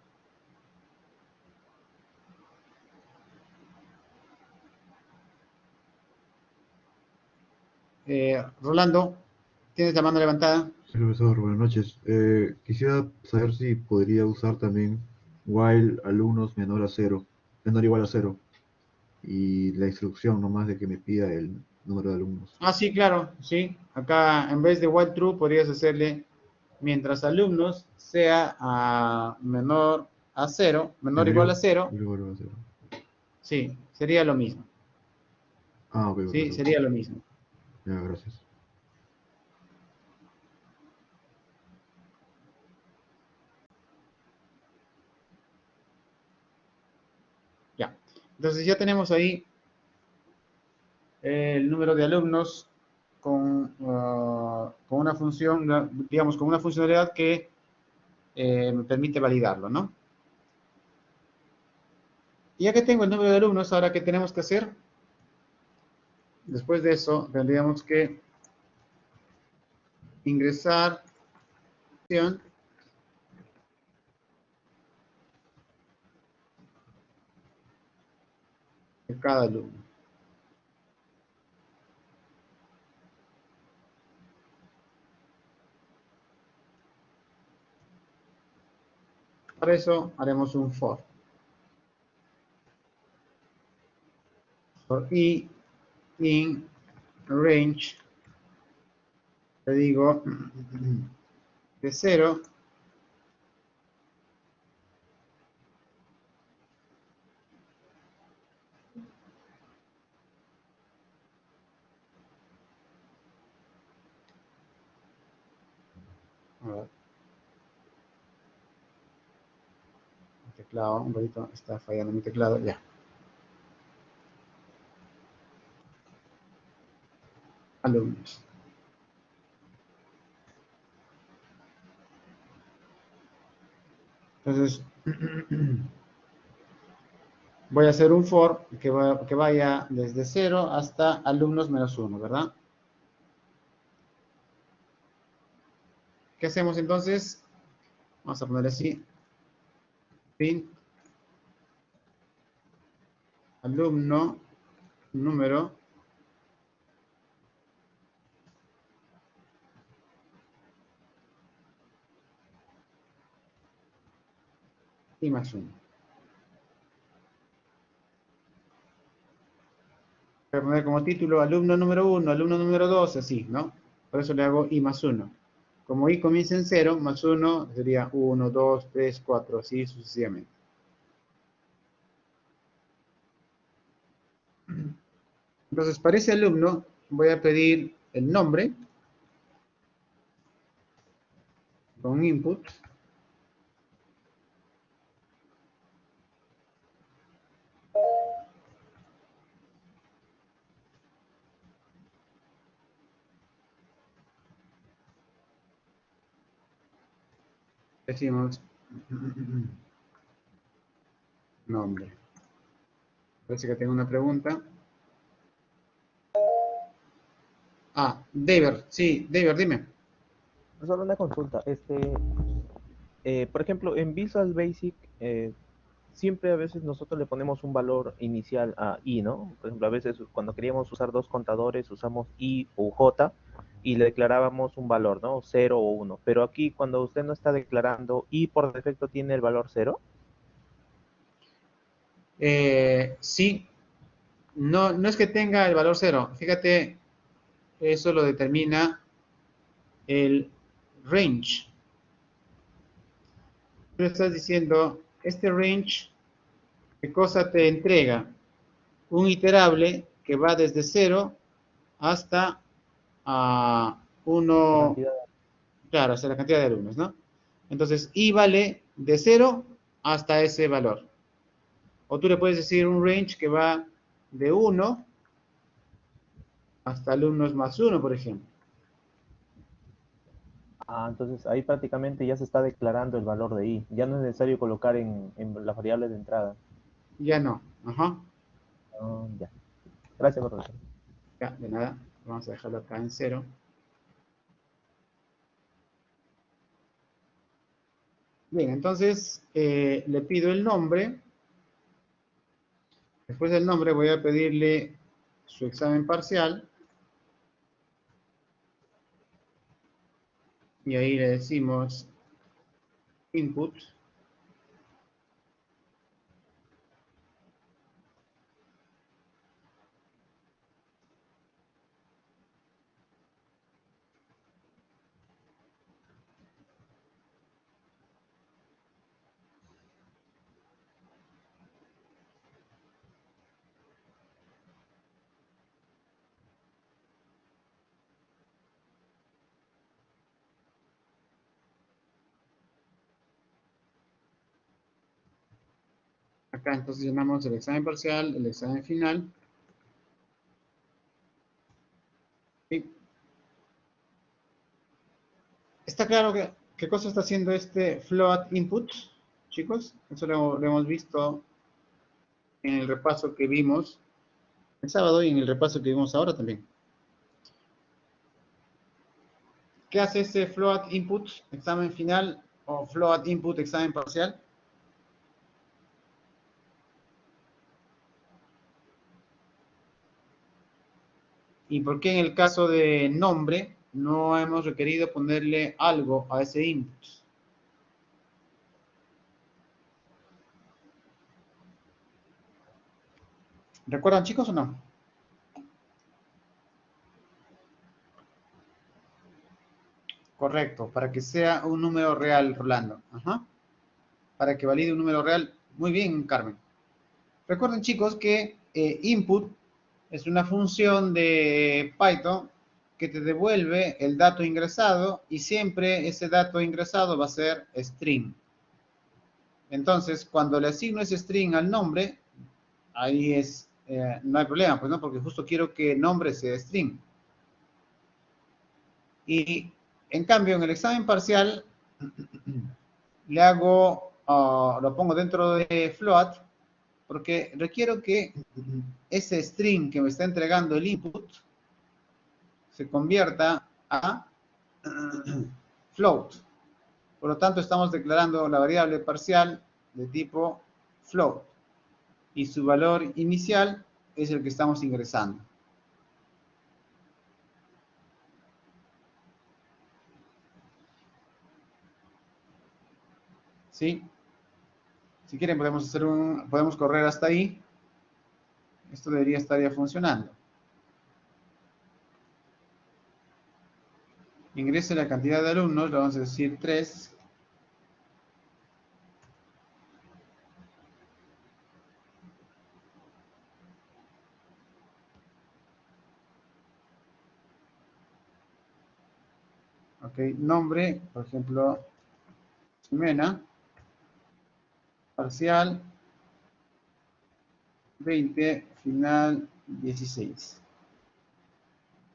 Rolando, ¿tienes la mano levantada? Sí, profesor, buenas noches. Quisiera saber si podría usar también while alumnos menor a cero, menor o igual a cero, y la instrucción nomás de que me pida el número de alumnos. Ah, sí, claro, sí. Acá en vez de while true podrías hacerle mientras alumnos sea menor a 0, menor o igual a 0, Menor o igual a cero. sí, sería lo mismo. Ah, ok, Sí, profesor. sería lo mismo. Ya, gracias. Ya. Entonces ya tenemos ahí el número de alumnos con una función, digamos, con una funcionalidad que me permite validarlo, ¿no? Y ya que tengo el número de alumnos, ahora ¿qué tenemos que hacer? Después de eso, tendríamos que ingresar de cada alumno. Para eso haremos un for. For i in range, le digo de 0 a ver, el teclado, un poquito está fallando mi teclado, ya. Alumnos. Entonces, voy a hacer un for que vaya desde 0 hasta alumnos menos 1, ¿verdad? ¿Qué hacemos entonces? Vamos a poner así, print alumno número y más 1. Voy a poner como título alumno número 1, alumno número 2, así, ¿no? Por eso le hago i más 1. Como i comienza en 0, más 1 sería 1, 2, 3, 4, así sucesivamente. Entonces, para ese alumno voy a pedir el nombre con input. Decimos nombre. Parece que tengo una pregunta. Ah, David, sí, David, dime. Solo una consulta. Por ejemplo, en Visual Basic, siempre a veces nosotros le ponemos un valor inicial a i, ¿no? Por ejemplo, a veces cuando queríamos usar dos contadores usamos i o j y le declarábamos un valor, ¿no? 0 o 1. Pero aquí cuando usted no está declarando i por defecto tiene el valor 0. Sí, no, no es que tenga el valor 0. Fíjate, eso lo determina el range. Tú estás diciendo, este range, ¿qué cosa te entrega? Un iterable que va desde 0 hasta a La 1, cantidad. claro, hasta la cantidad de alumnos, ¿no? Entonces, i vale de 0 hasta ese valor. O tú le puedes decir un range que va de 1 hasta alumnos más uno, por ejemplo. Ah, entonces ahí prácticamente ya se está declarando el valor de i. Ya no es necesario colocar en las variables de entrada. Ya no. Ajá. Ah, ya. Gracias, profesor. Ya, de nada. Vamos a dejarlo acá en cero. Bien, entonces le pido el nombre. Después del nombre voy a pedirle su examen parcial. Y ahí le decimos input. Acá entonces llenamos el examen parcial, el examen final. ¿Sí? ¿Está claro qué cosa está haciendo este float input, chicos? Eso lo hemos visto en el repaso que vimos el sábado y en el repaso que vimos ahora también. ¿Qué hace ese float input, examen final, o float input, examen parcial? ¿Y por qué en el caso de nombre no hemos requerido ponerle algo a ese input? ¿Recuerdan, chicos, o no? Correcto, para que sea un número real, Rolando. Ajá. Para que valide un número real. Muy bien, Carmen. Recuerden, chicos, que input es una función de Python que te devuelve el dato ingresado y siempre ese dato ingresado va a ser string. Entonces, cuando le asigno ese string al nombre, ahí no hay problema, pues no, porque justo quiero que nombre sea string. Y en cambio, en el examen parcial, le hago, lo pongo dentro de float, porque requiero que ese string que me está entregando el input se convierta a float. Por lo tanto, estamos declarando la variable parcial de tipo float y su valor inicial es el que estamos ingresando. ¿Sí? Si quieren podemos correr hasta ahí. Esto debería estar ya funcionando. Ingrese la cantidad de alumnos, le vamos a decir 3. Ok, nombre, por ejemplo, Ximena, parcial 20, final 16.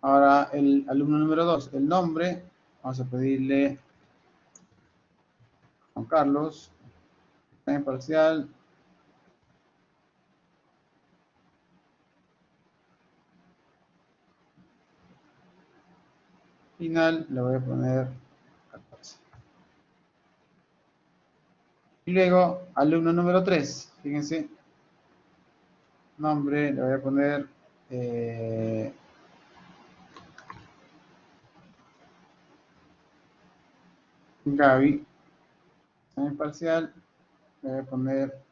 Ahora el alumno número 2, el nombre, vamos a pedirle Juan Carlos, examen parcial, final, le voy a poner 14. Y luego, alumno número 3, fíjense, nombre, le voy a poner Gaby, examen parcial, le voy a poner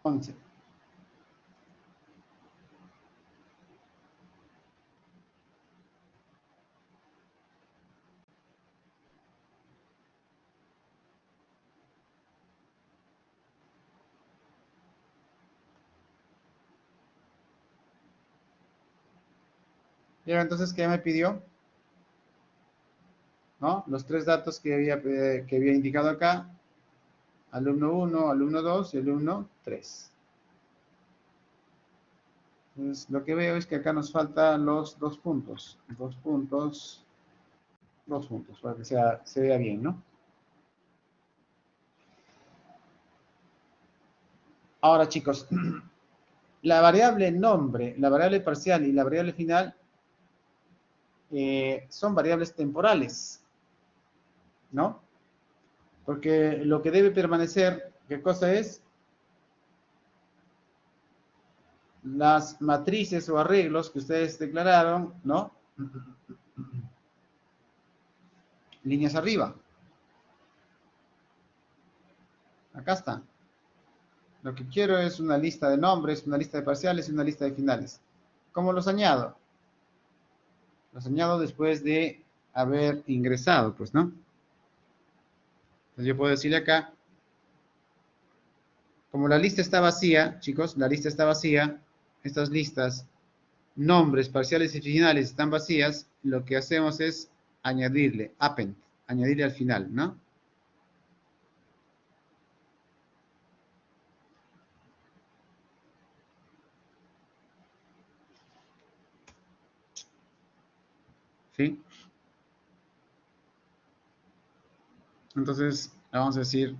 11. Y ahora entonces, ¿qué me pidió? ¿No? Los 3 datos que había indicado acá, alumno 1, alumno 2 y alumno 3. Entonces, lo que veo es que acá nos faltan los 2 puntos. 2 puntos, 2 puntos, para que se vea bien, ¿no? Ahora, chicos, la variable nombre, la variable parcial y la variable final son variables temporales, ¿no? Porque lo que debe permanecer, ¿qué cosa es? Las matrices o arreglos que ustedes declararon, ¿no? Líneas arriba. Acá está. Lo que quiero es una lista de nombres, una lista de parciales y una lista de finales. ¿Cómo los añado? Los añado después de haber ingresado, pues, ¿no? Entonces yo puedo decirle acá, como la lista está vacía, chicos, la lista está vacía, estas listas, nombres, parciales y finales están vacías, lo que hacemos es añadirle, append, añadirle al final, ¿no? ¿Sí? Entonces, vamos a decir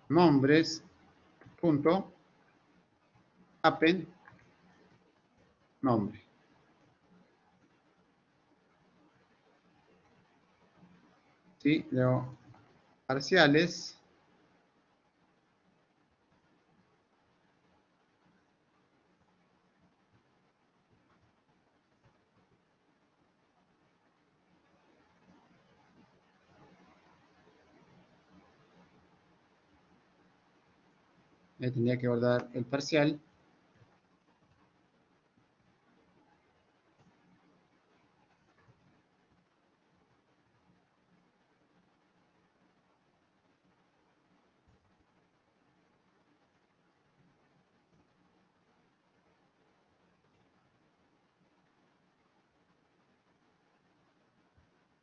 nombres, punto, append, nombre. ¿Sí? Luego, parciales, le tendría que guardar el parcial.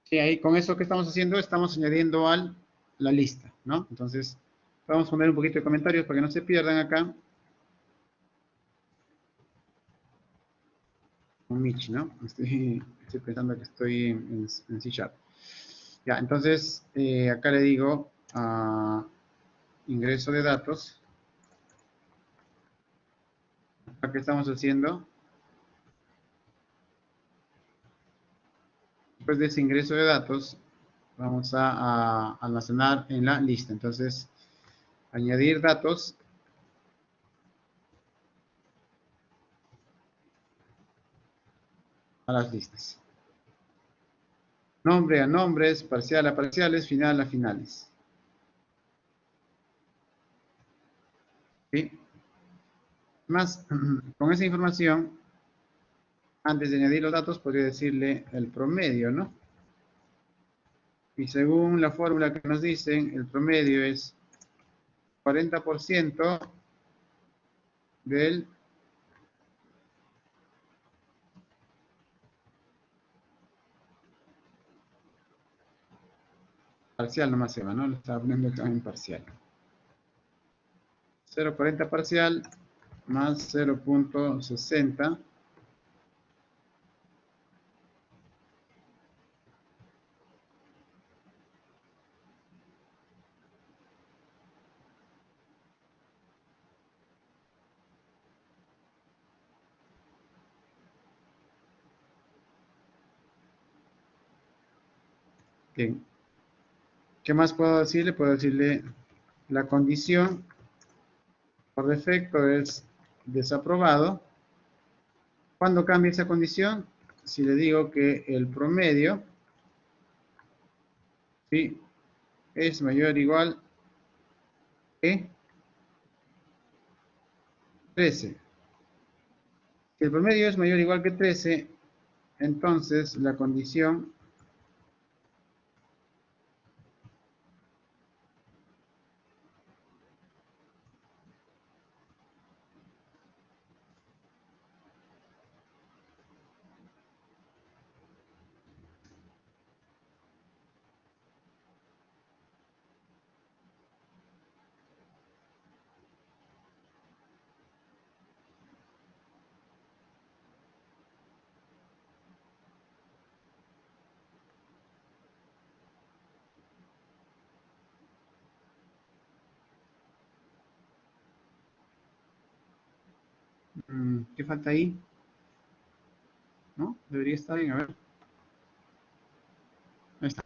Sí, ahí con eso que estamos haciendo, estamos añadiendo a la lista, ¿no? Entonces, vamos a poner un poquito de comentarios para que no se pierdan acá. Un Mitch, ¿no? Estoy pensando que estoy en C Sharp. Ya, entonces, acá le digo ingreso de datos. Acá que estamos haciendo. Después de ese ingreso de datos, vamos a almacenar en la lista. Entonces, añadir datos a las listas. Nombre a nombres, parcial a parciales, final a finales. ¿Sí? Más, con esa información, antes de añadir los datos, podría decirle el promedio, ¿no? Y según la fórmula que nos dicen, el promedio es 40% del parcial, nomás se va, ¿no? Lo estaba poniendo acá en parcial. 0,40 parcial más 0,60. Bien. ¿Qué más puedo decirle? Puedo decirle la condición por defecto es desaprobado. ¿Cuándo cambia esa condición? Si le digo que el promedio, ¿sí?, es mayor o igual que 13. Si el promedio es mayor o igual que 13, entonces la condición ¿Qué falta ahí? ¿No? Debería estar bien, a ver. Ahí está.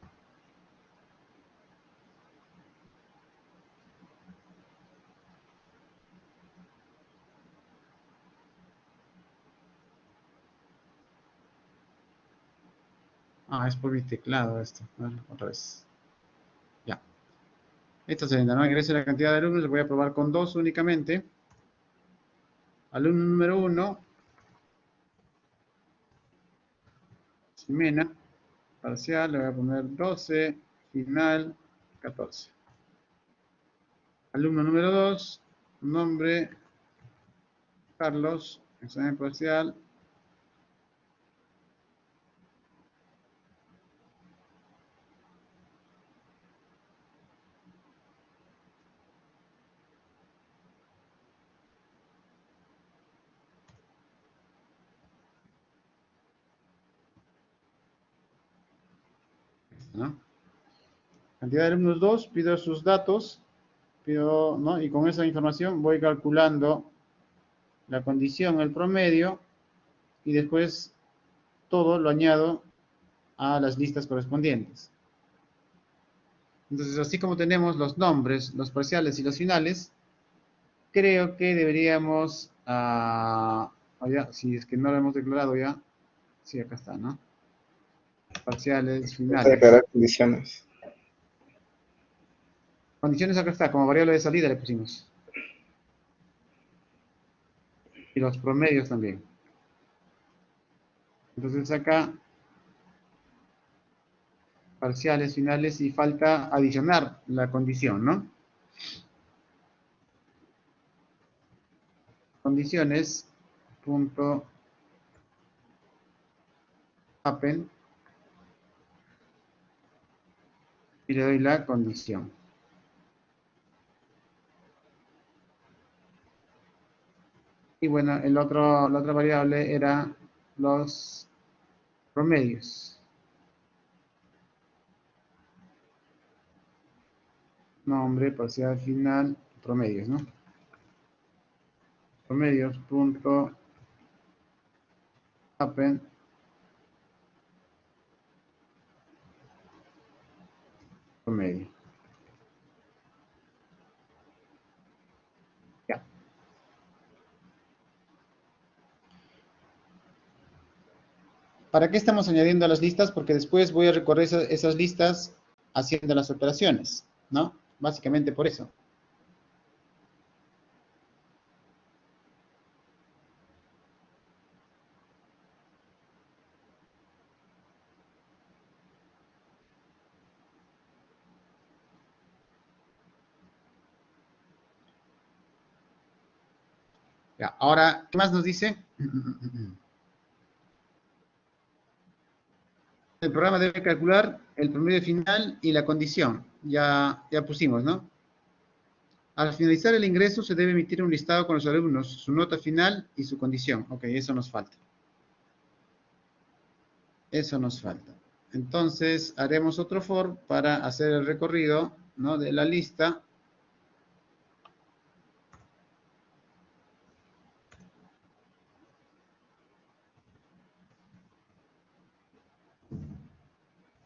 Ah, es por mi teclado esto. A ver, otra vez. Ya. Esta se ¿no? Ingrese la cantidad de alumnos. Voy a probar con 2 únicamente. Alumno número 1, Ximena. Parcial, le voy a poner 12. Final, 14. Alumno número 2, nombre, Carlos. Examen parcial. ¿No? Cantidad de alumnos 2, pido sus datos, pido, ¿no? Y con esa información voy calculando la condición, el promedio, y después todo lo añado a las listas correspondientes. Entonces, así como tenemos los nombres, los parciales y los finales, creo que deberíamos, si es que no lo hemos declarado ya, sí, acá está, ¿no? Parciales, Falta finales. declarar condiciones. Condiciones acá está, como variable de salida le pusimos. Y los promedios también. Entonces acá, parciales, finales, y falta adicionar la condición, ¿no? Condiciones, punto, append, y le doy la condición. Y bueno, la otra variable era los promedios. Nombre, parcial, final, promedios, ¿no? Promedios, punto, append, promedio. Ya. ¿Para qué estamos añadiendo las listas? Porque después voy a recorrer esas listas haciendo las operaciones, ¿no? Básicamente por eso. Ya, ahora, ¿qué más nos dice? El programa debe calcular el promedio final y la condición. Ya pusimos, ¿no? Al finalizar el ingreso se debe emitir un listado con los alumnos, su nota final y su condición. Ok, eso nos falta. Eso nos falta. Entonces, haremos otro for para hacer el recorrido, ¿no? De la lista.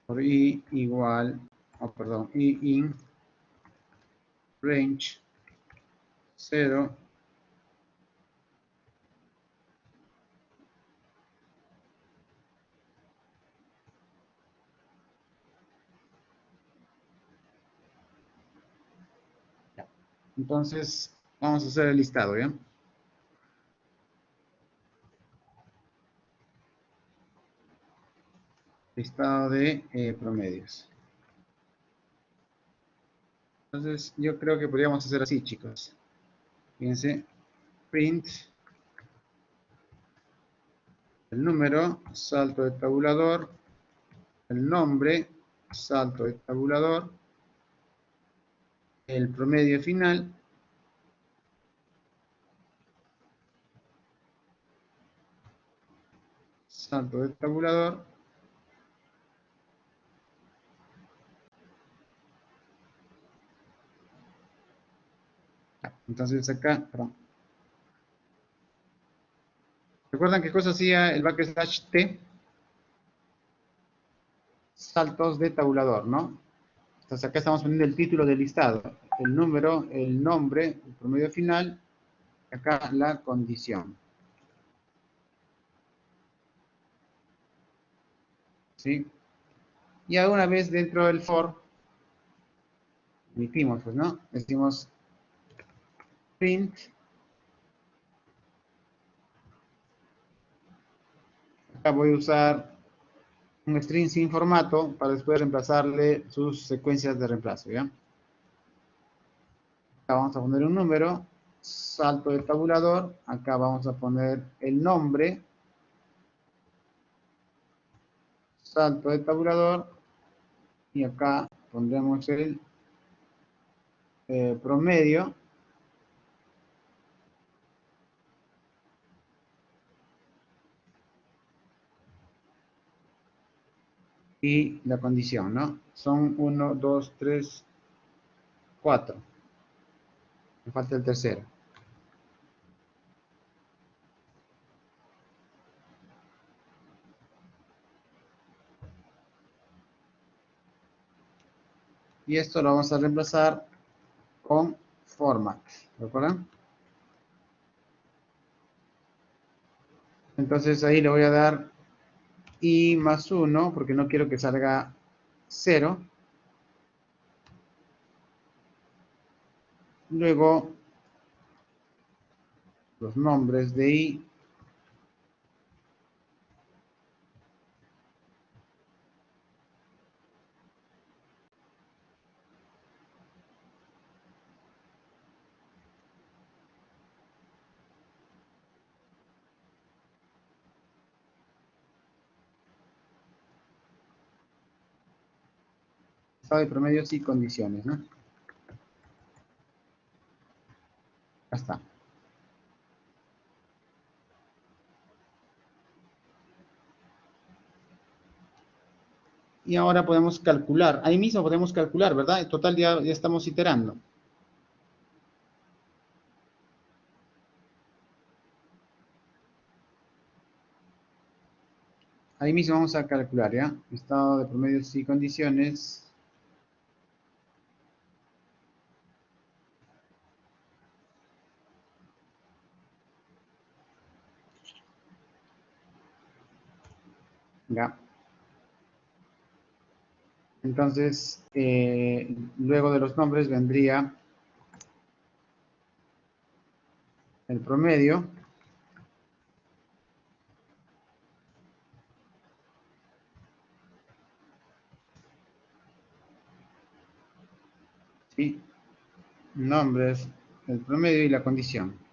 Por i igual, perdón, i in range 0. Entonces, vamos a hacer el listado, ¿ya? Listado de promedios. Entonces, yo creo que podríamos hacer así, chicos. Fíjense, print el número, salto de tabulador, el nombre, salto de tabulador, el promedio final, salto de tabulador, entonces acá, perdón, ¿Recuerdan qué cosa hacía el backslash T? Saltos de tabulador, ¿no? Entonces acá estamos poniendo el título del listado, el número, el nombre, el promedio final, acá la condición. ¿Sí? Y una vez dentro del for, emitimos, pues, ¿no? Decimos print, acá voy a usar un string sin formato para después reemplazarle sus secuencias de reemplazo, ¿ya? Acá vamos a poner un número, salto de tabulador, acá vamos a poner el nombre, salto de tabulador, y acá pondremos el promedio, y la condición, ¿no? Son 1, 2, 3, 4. Me falta el tercero. Y esto lo vamos a reemplazar con format. ¿Recuerdan? Entonces ahí le voy a dar i más 1 porque no quiero que salga 0. Luego los nombres de i estado de promedios y condiciones, ¿no? Ya está. Y ahora podemos calcular. Ahí mismo podemos calcular, ¿verdad? En total ya estamos iterando. Ahí mismo vamos a calcular, ¿ya? Estado de promedios y condiciones. Ya. Entonces, luego de los nombres vendría el promedio. ¿Sí? Nombres, el promedio y la condición.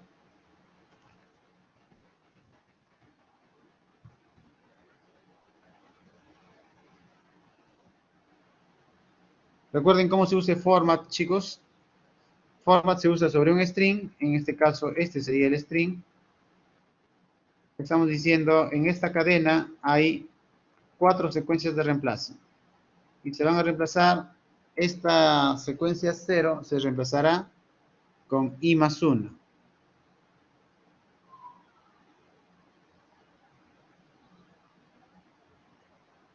Recuerden cómo se usa format, chicos. Format se usa sobre un string. En este caso, este sería el string. Estamos diciendo, en esta cadena hay 4 secuencias de reemplazo. Y se van a reemplazar, esta secuencia 0 se reemplazará con i más 1.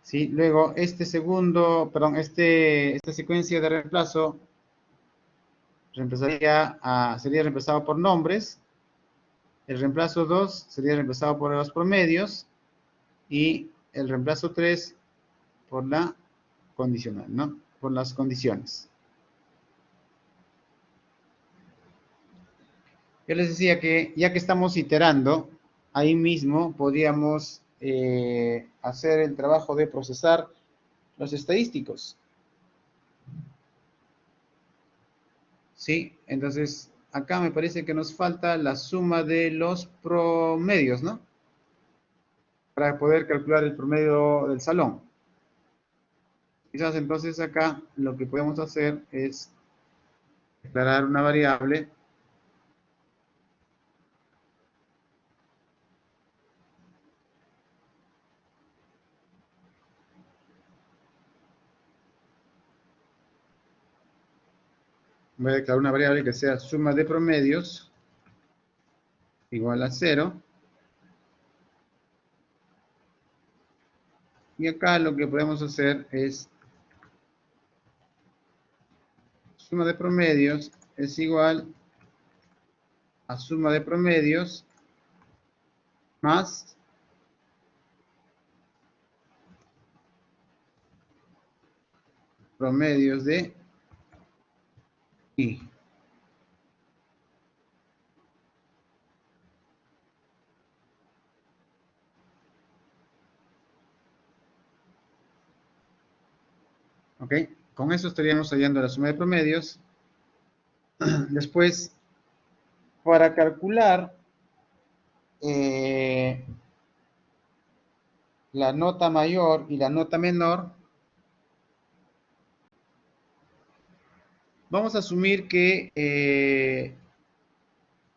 ¿Sí? Luego, esta secuencia de reemplazo sería reemplazado por nombres. El reemplazo 2 sería reemplazado por los promedios. Y el reemplazo 3 por la condicional, ¿no? Por las condiciones. Yo les decía que ya que estamos iterando, ahí mismo podríamos hacer el trabajo de procesar los estadísticos. ¿Sí? Entonces, acá me parece que nos falta la suma de los promedios, ¿no? Para poder calcular el promedio del salón. Quizás entonces acá lo que podemos hacer es declarar una variable voy a declarar una variable que sea suma de promedios igual a 0. Y acá lo que podemos hacer es suma de promedios es igual a suma de promedios más promedios de I. ¿Ok? Con eso estaríamos hallando la suma de promedios. Después, para calcular la nota mayor y la nota menor, vamos a asumir que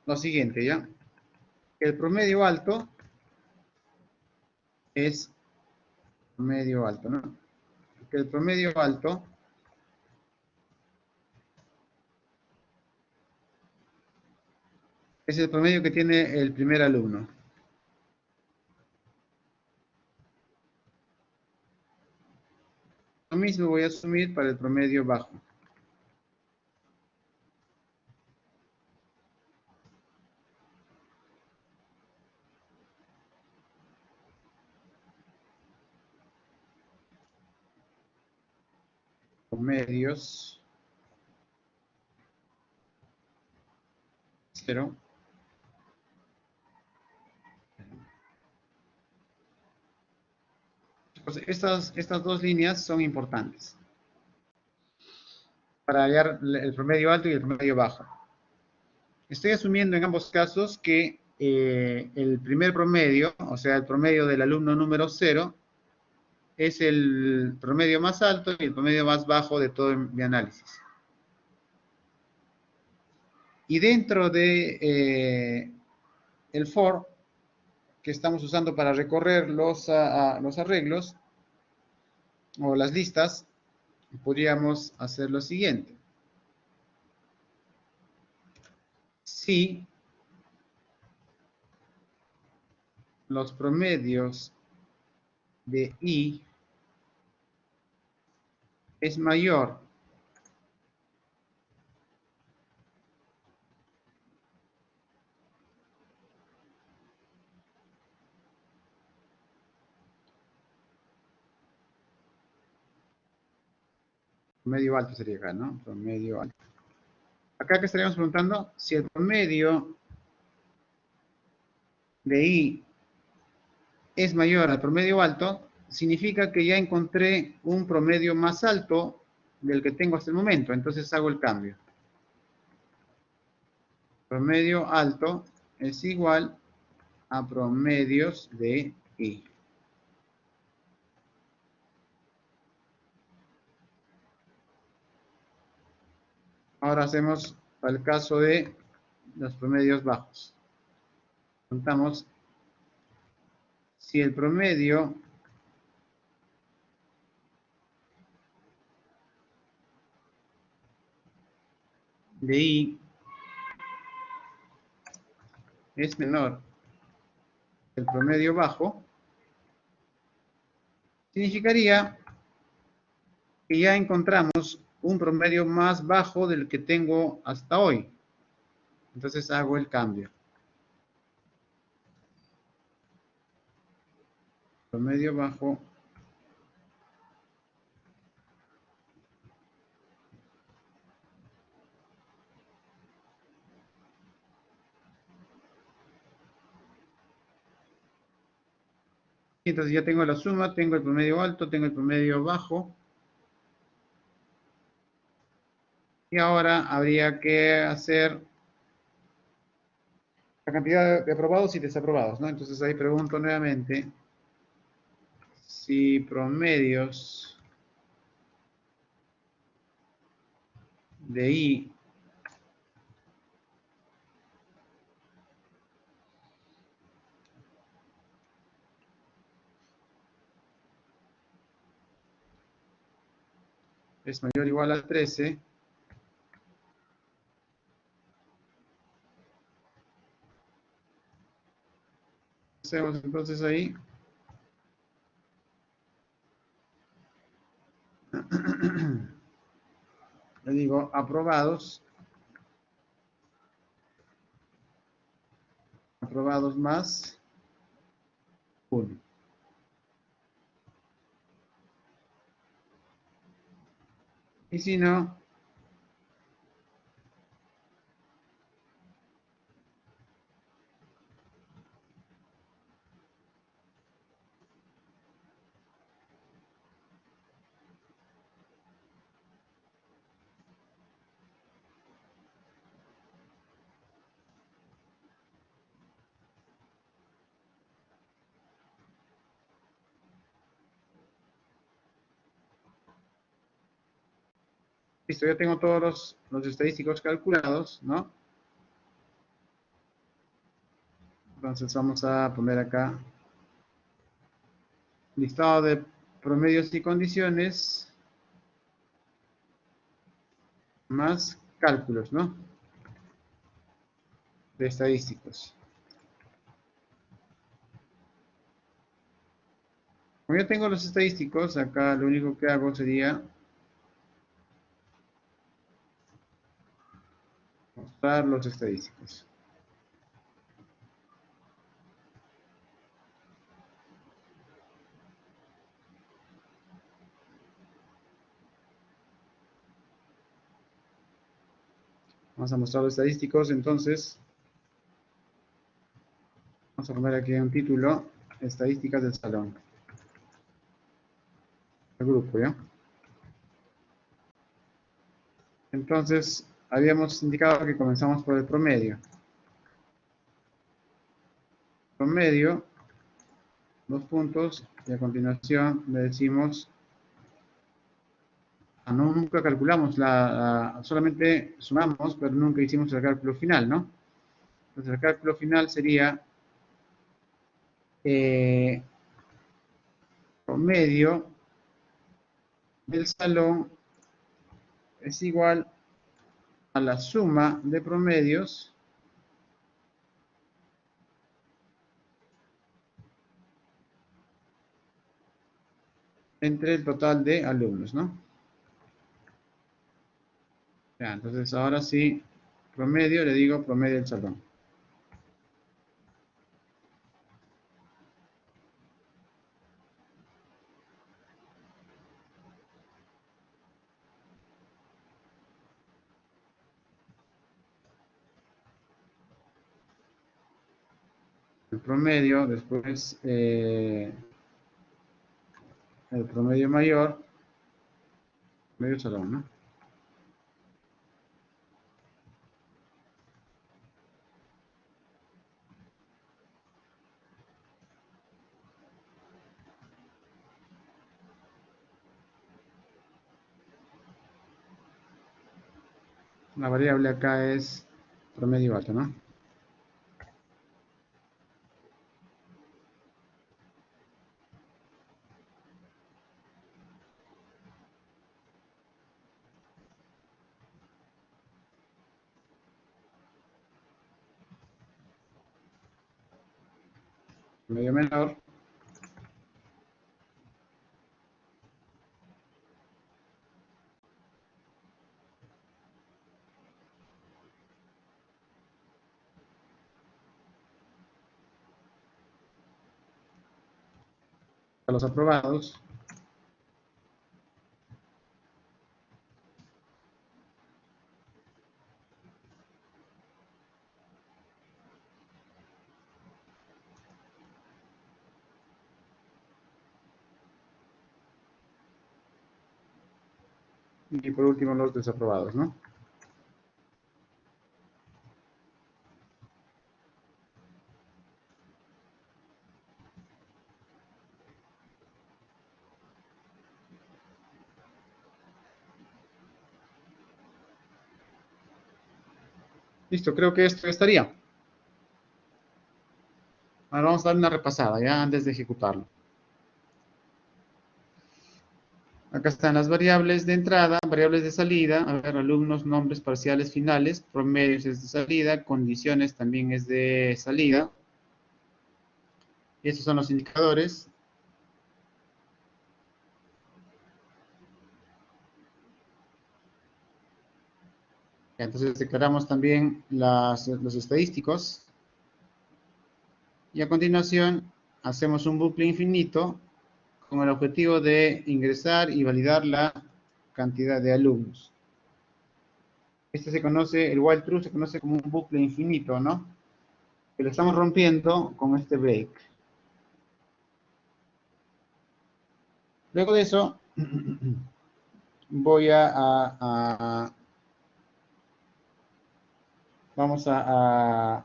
lo siguiente, ¿ya? El promedio alto es promedio alto, ¿no? Que el promedio alto es el promedio que tiene el primer alumno. Lo mismo voy a asumir para el promedio bajo. Promedios 0. Pues estas dos líneas son importantes para hallar el promedio alto y el promedio bajo. Estoy asumiendo en ambos casos que el primer promedio, o sea, el promedio del alumno número 0, es el promedio más alto y el promedio más bajo de todo mi análisis. Y dentro de el for que estamos usando para recorrer los arreglos o las listas, podríamos hacer lo siguiente. Si los promedios de I es mayor promedio alto sería acá, ¿no? Promedio alto. Acá que estaríamos preguntando si el promedio de I es mayor al promedio alto, significa que ya encontré un promedio más alto del que tengo hasta el momento. Entonces hago el cambio. Promedio alto es igual a promedios de I. Ahora hacemos el caso de los promedios bajos. Contamos si el promedio de I es menor que el promedio bajo, significaría que ya encontramos un promedio más bajo del que tengo hasta hoy. Entonces hago el cambio. Promedio bajo entonces ya tengo la suma, tengo el promedio alto, tengo el promedio bajo. Y ahora habría que hacer la cantidad de aprobados y desaprobados, ¿no? Entonces ahí pregunto nuevamente si promedios de I es mayor o igual a 13, hacemos entonces ahí Le digo aprobados. Aprobados más 1. Y si no, listo, ya tengo todos los estadísticos calculados, ¿no? Entonces vamos a poner acá listado de promedios y condiciones más cálculos, ¿no? De estadísticos. Como ya tengo los estadísticos, acá lo único que hago sería mostrar los estadísticos. Vamos a mostrar los estadísticos, entonces vamos a poner aquí un título, estadísticas del salón. El grupo, ¿ya? Entonces, habíamos indicado que comenzamos por el promedio. Promedio, 2 puntos, y a continuación le decimos, nunca calculamos, solamente sumamos, pero nunca hicimos el cálculo final, ¿no? Entonces, el cálculo final sería promedio del salón es igual a la suma de promedios entre el total de alumnos, ¿no? Ya, entonces ahora sí, promedio, le digo promedio del salón. El promedio, después el promedio mayor, promedio salón, ¿no? La variable acá es promedio alto, ¿no? Promedio menor, a los aprobados, y por último los desaprobados, ¿no? Listo, creo que esto ya estaría. Ahora vamos a dar una repasada ya antes de ejecutarlo. Acá están las variables de entrada, variables de salida, a ver, alumnos, nombres parciales finales, promedios es de salida, condiciones también es de salida. Y estos son los indicadores. Entonces declaramos también los estadísticos. Y a continuación hacemos un bucle infinito con el objetivo de ingresar y validar la cantidad de alumnos. Este se conoce, el while true se conoce como un bucle infinito, ¿no? Que lo estamos rompiendo con este break. Luego de eso, voy vamos a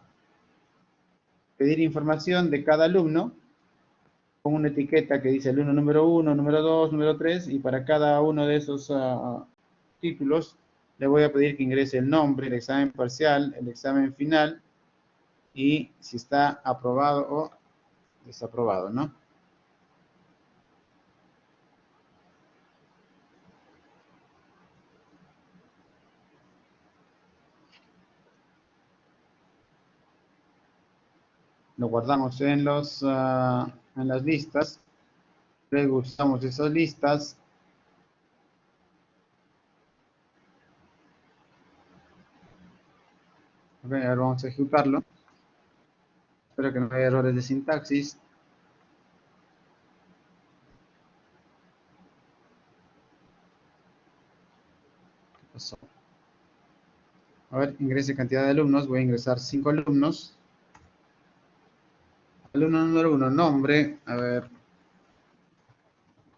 pedir información de cada alumno con una etiqueta que dice alumno número 1, número 2, número 3, y para cada uno de esos títulos le voy a pedir que ingrese el nombre, el examen parcial, el examen final y si está aprobado o desaprobado, ¿no? Lo guardamos en en las listas. Luego usamos esas listas. Ok, ahora vamos a ejecutarlo. Espero que no haya errores de sintaxis. ¿Qué pasó? A ver, ingrese cantidad de alumnos. Voy a ingresar 5 alumnos. Alumno número 1, nombre. A ver,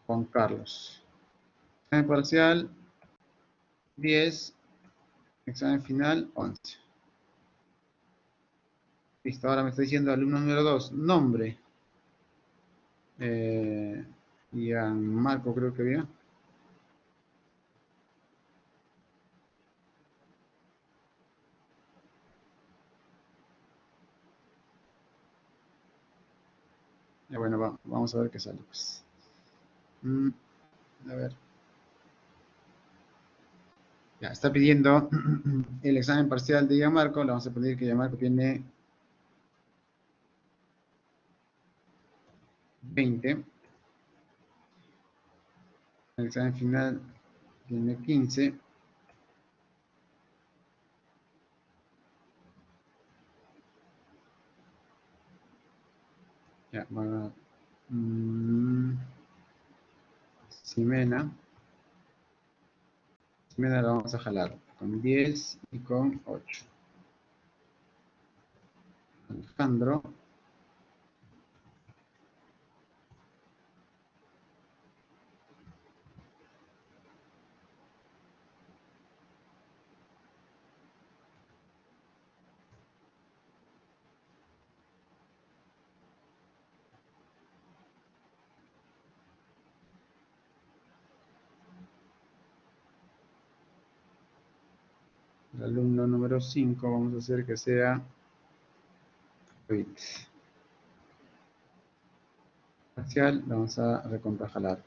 Juan Carlos. Examen parcial, 10. Examen final, 11. Listo, ahora me está diciendo alumno número 2, nombre. Marco creo que había. Ya bueno, vamos a ver qué sale. Pues. A ver. Ya, está pidiendo el examen parcial de Marco. Le vamos a pedir que Marco tiene 20. El examen final tiene 15. Ya, bueno. Ximena. Ximena la vamos a jalar con 10 y con 8. Alejandro. El alumno número 5 vamos a hacer que sea David. Parcial, la vamos a recontrajalar.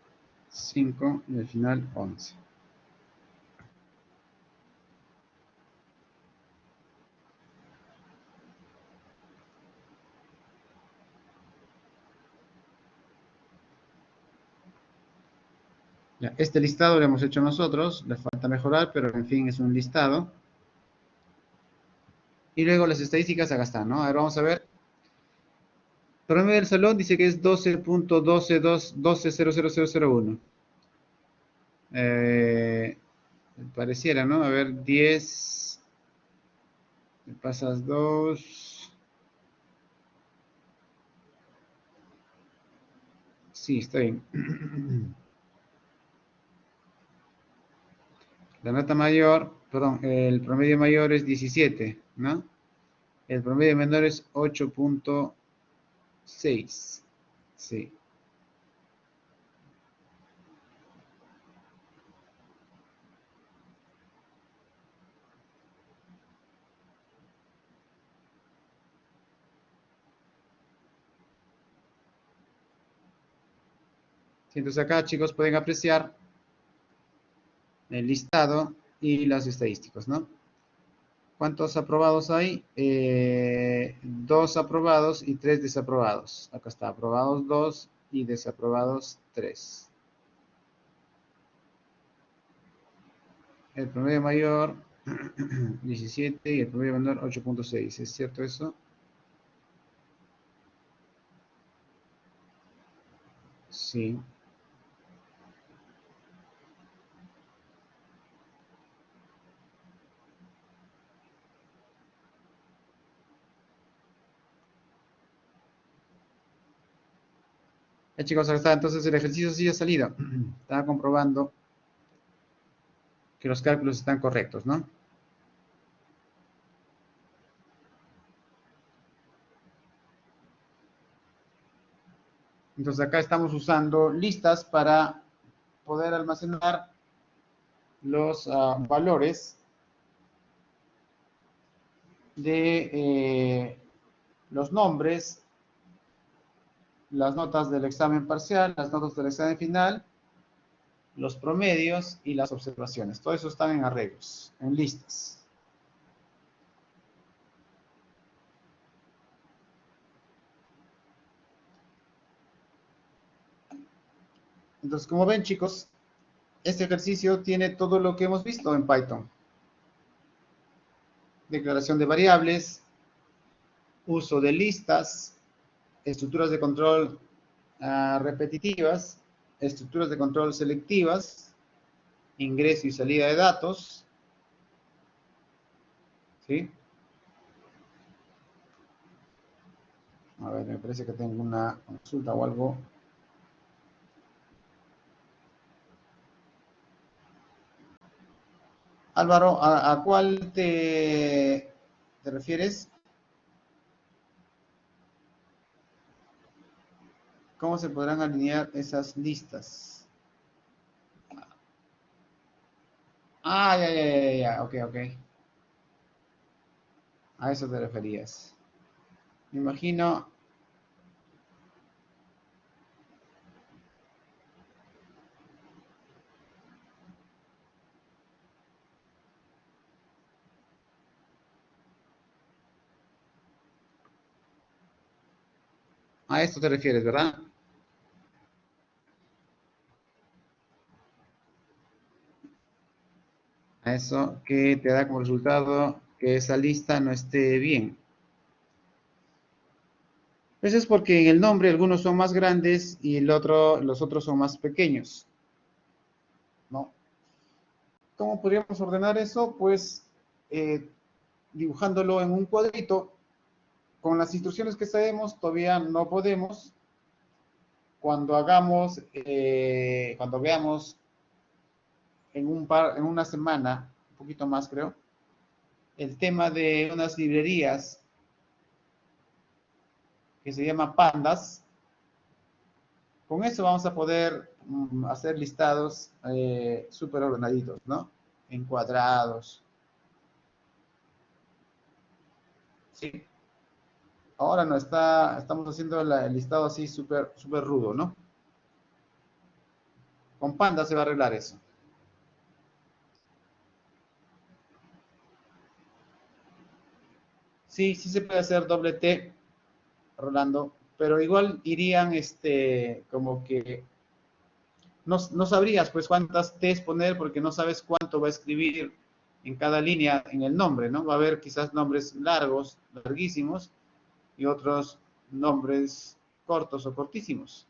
5 y al final 11. Ya, este listado lo hemos hecho nosotros, le falta mejorar, pero en fin es un listado. Y luego las estadísticas acá están, ¿no? A ver, vamos a ver. El promedio del salón dice que es 12.12.12.00001. Pareciera, ¿no? A ver, 10. Le pasas 2. Sí, está bien. La nota mayor, perdón, el promedio mayor es 17, ¿no? El promedio menor es 8.6. Sí. Sí, entonces acá, chicos, pueden apreciar el listado y las estadísticas, ¿no? ¿Cuántos aprobados hay? 2 aprobados y 3 desaprobados. Acá está, aprobados 2 y desaprobados 3. El promedio mayor 17 y el promedio menor 8.6. ¿Es cierto eso? Sí. Chicos, acá está. Entonces el ejercicio sí ha salido. Estaba comprobando que los cálculos están correctos, ¿no? Entonces acá estamos usando listas para poder almacenar los valores de los nombres, las notas del examen parcial, las notas del examen final, los promedios y las observaciones. Todo eso están en arreglos, en listas. Entonces, como ven, chicos, este ejercicio tiene todo lo que hemos visto en Python. Declaración de variables, uso de listas, estructuras de control repetitivas, estructuras de control selectivas, ingreso y salida de datos, ¿sí? A ver, me parece que tengo una consulta o algo. Álvaro, ¿a cuál te refieres? ¿Cómo se podrán alinear esas listas? Ah, ya, ok, ok. A eso te referías. Me imagino. A esto te refieres, ¿verdad? A eso que te da como resultado que esa lista no esté bien. Eso es porque en el nombre algunos son más grandes y los otros son más pequeños, ¿no? ¿Cómo podríamos ordenar eso? Pues dibujándolo en un cuadrito. Con las instrucciones que sabemos, todavía no podemos. Cuando cuando veamos en una semana, un poquito más creo, el tema de unas librerías que se llama Pandas, con eso vamos a poder hacer listados súper ordenaditos, ¿no? Encuadrados. Sí. Ahora no estamos haciendo el listado así súper súper rudo, ¿no? Con Panda se va a arreglar eso. Sí, sí se puede hacer doble T, Rolando, pero igual irían, como que no sabrías pues cuántas T's poner porque no sabes cuánto va a escribir en cada línea en el nombre, ¿no? Va a haber quizás nombres largos, larguísimos, y otros nombres cortos o cortísimos.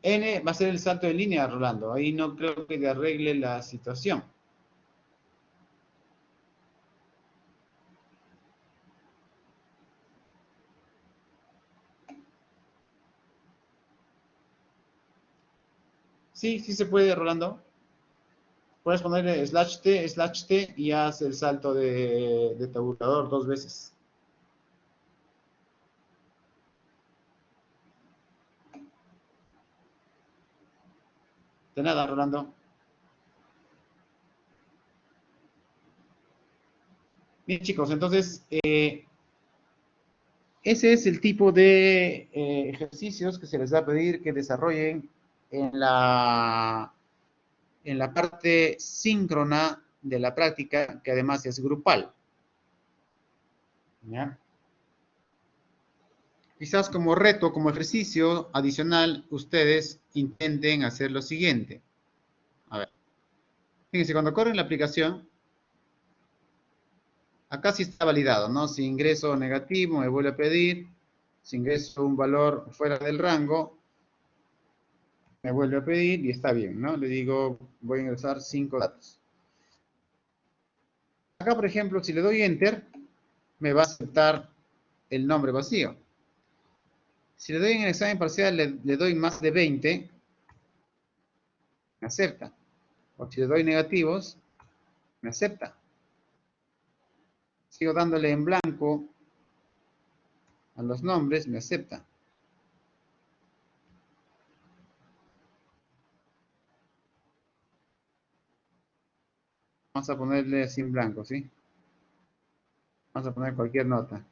N va a ser el salto de línea, Rolando. Ahí no creo que te arregle la situación. Sí, sí se puede, Rolando. Puedes ponerle slash T y haz el salto de tabulador dos veces. De nada, Rolando. Bien, chicos, entonces ese es el tipo de ejercicios que se les va a pedir que desarrollen en en la parte síncrona de la práctica, que además es grupal. ¿Ya? Quizás como reto, como ejercicio adicional, ustedes intenten hacer lo siguiente. A ver, fíjense, cuando corren la aplicación, acá sí está validado, ¿no? Si ingreso negativo, me vuelve a pedir. Si ingreso un valor fuera del rango, me vuelve a pedir y está bien, ¿no? Le digo, voy a ingresar 5 datos. Acá, por ejemplo, si le doy Enter, me va a aceptar el nombre vacío. Si le doy en el examen parcial, le doy más de 20, me acepta. O si le doy negativos, me acepta. Sigo dándole en blanco a los nombres, me acepta. Vamos a ponerle sin blanco, ¿sí? Vamos a poner cualquier nota.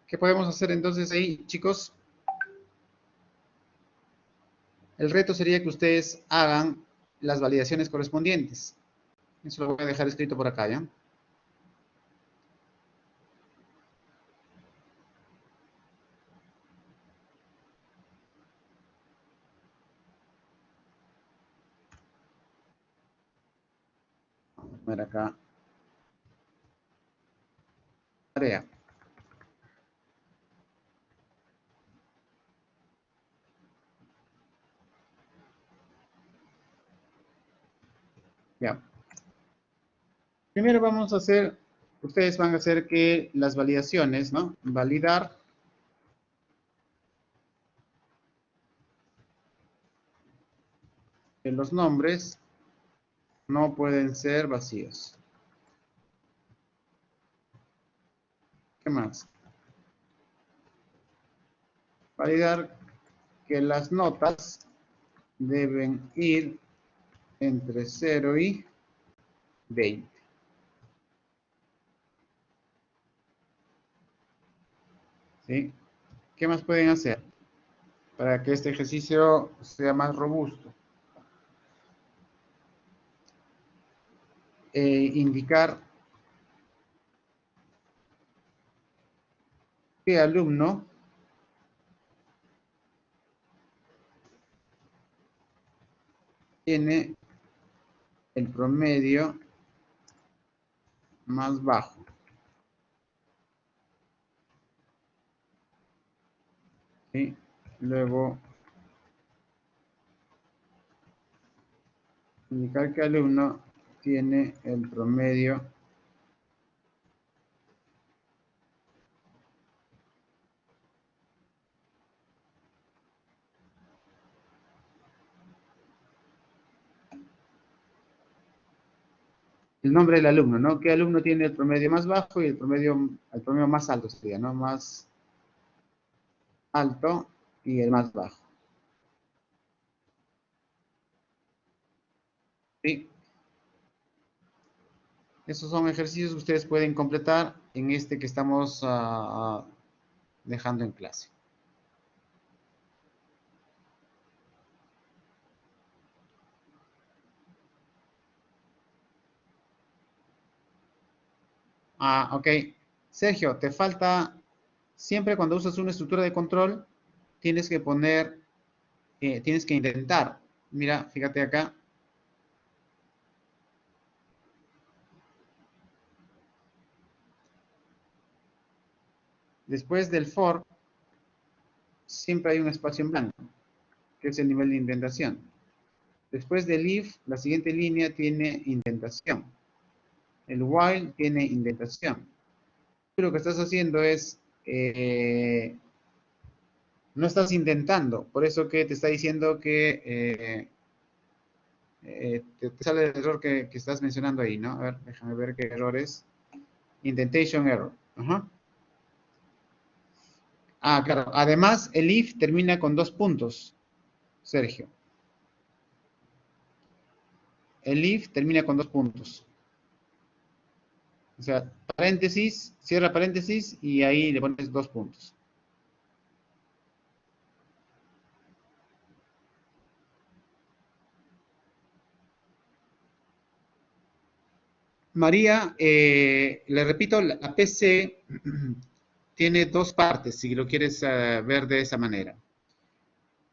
¿Qué podemos hacer entonces ahí, chicos? El reto sería que ustedes hagan las validaciones correspondientes. Eso lo voy a dejar escrito por acá, ¿ya? Vamos a poner acá. Tarea. Ya. Primero vamos a hacer, ustedes van a hacer que las validaciones, ¿no? Validar que los nombres no pueden ser vacíos. ¿Qué más? Validar que las notas deben ir entre 0 y 20. ¿Sí? ¿Qué más pueden hacer para que este ejercicio sea más robusto? Indicar qué alumno tiene el promedio más bajo. ¿Sí? Luego, indicar qué alumno tiene el promedio el nombre del alumno, ¿no? ¿Qué alumno tiene el promedio más bajo y el promedio más alto sería, ¿no? Más alto y el más bajo. ¿Sí? Esos son ejercicios que ustedes pueden completar en este que estamos dejando en clase. Ok. Sergio, te falta, siempre cuando usas una estructura de control, tienes que poner, tienes que intentar. Mira, fíjate acá. Después del for, siempre hay un espacio en blanco, que es el nivel de indentación. Después del if, la siguiente línea tiene indentación. El while tiene indentación. Tú lo que estás haciendo es, no estás intentando, por eso que te está diciendo que te sale el error que estás mencionando ahí, ¿no? A ver, déjame ver qué error es. Indentation error. Ajá. Ah, claro. Además, el if termina con 2 puntos, Sergio. El if termina con 2 puntos. O sea, paréntesis, cierra paréntesis y ahí le pones 2 puntos. María, le repito, la PC tiene 2 partes, si lo quieres ver de esa manera.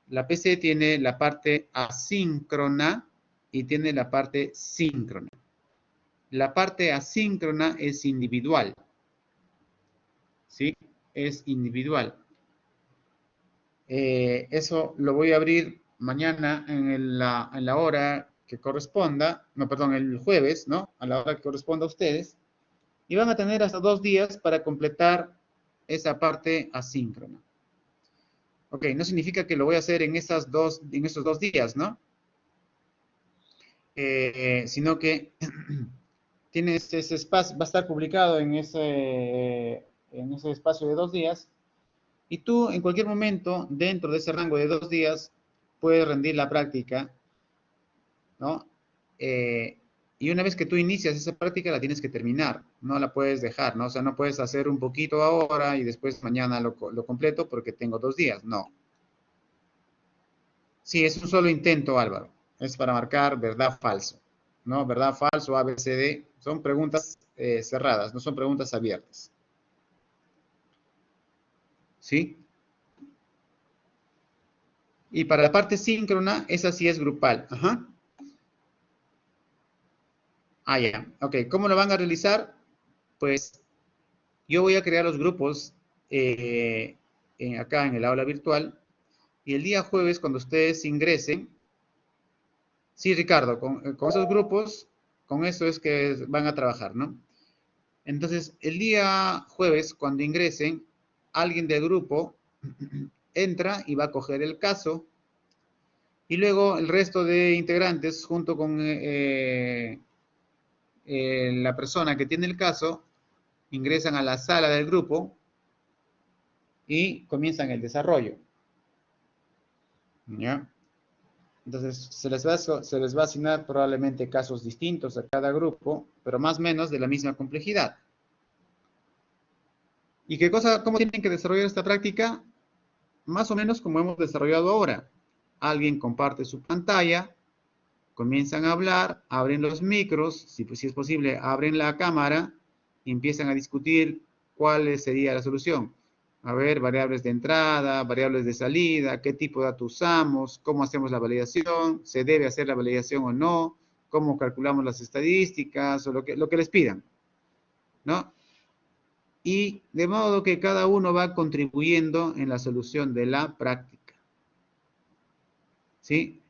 La PC tiene la parte asíncrona y tiene la parte síncrona. La parte asíncrona es individual. ¿Sí? Es individual. Eso lo voy a abrir mañana en la hora que corresponda, no, perdón, el jueves, ¿no? A la hora que corresponda a ustedes. Y van a tener hasta 2 días para completar esa parte asíncrona. Ok, no significa que lo voy a hacer en esos 2 días, ¿no? Sino que tiene ese espacio, va a estar publicado en ese espacio de 2 días. Y tú en cualquier momento, dentro de ese rango de 2 días, puedes rendir la práctica, ¿no? Y una vez que tú inicias esa práctica, la tienes que terminar, no la puedes dejar, ¿no? O sea, no puedes hacer un poquito ahora y después mañana lo completo porque tengo 2 días, no. Sí, es un solo intento, Álvaro. Es para marcar verdad, falso, ¿no? Verdad, falso, A, B, C, D. Son preguntas cerradas, no son preguntas abiertas. ¿Sí? Y para la parte síncrona, esa sí es grupal. Ajá. Ah, ya. Ok, ¿cómo lo van a realizar? Pues yo voy a crear los grupos acá en el aula virtual. Y el día jueves, cuando ustedes ingresen, sí, Ricardo, con esos grupos, con eso es que van a trabajar, ¿no? Entonces, el día jueves, cuando ingresen, alguien del grupo entra y va a coger el caso. Y luego el resto de integrantes, junto con la persona que tiene el caso, ingresan a la sala del grupo y comienzan el desarrollo. ¿Ya? Entonces, se les va a asignar probablemente casos distintos a cada grupo, pero más o menos de la misma complejidad. ¿Y cómo tienen que desarrollar esta práctica? Más o menos como hemos desarrollado ahora. Alguien comparte su pantalla, comienzan a hablar, abren los micros, si es posible, abren la cámara y empiezan a discutir cuál sería la solución. A ver, variables de entrada, variables de salida, qué tipo de datos usamos, cómo hacemos la validación, se debe hacer la validación o no, cómo calculamos las estadísticas, o lo que les pidan, ¿no? Y de modo que cada uno va contribuyendo en la solución de la práctica. ¿Sí?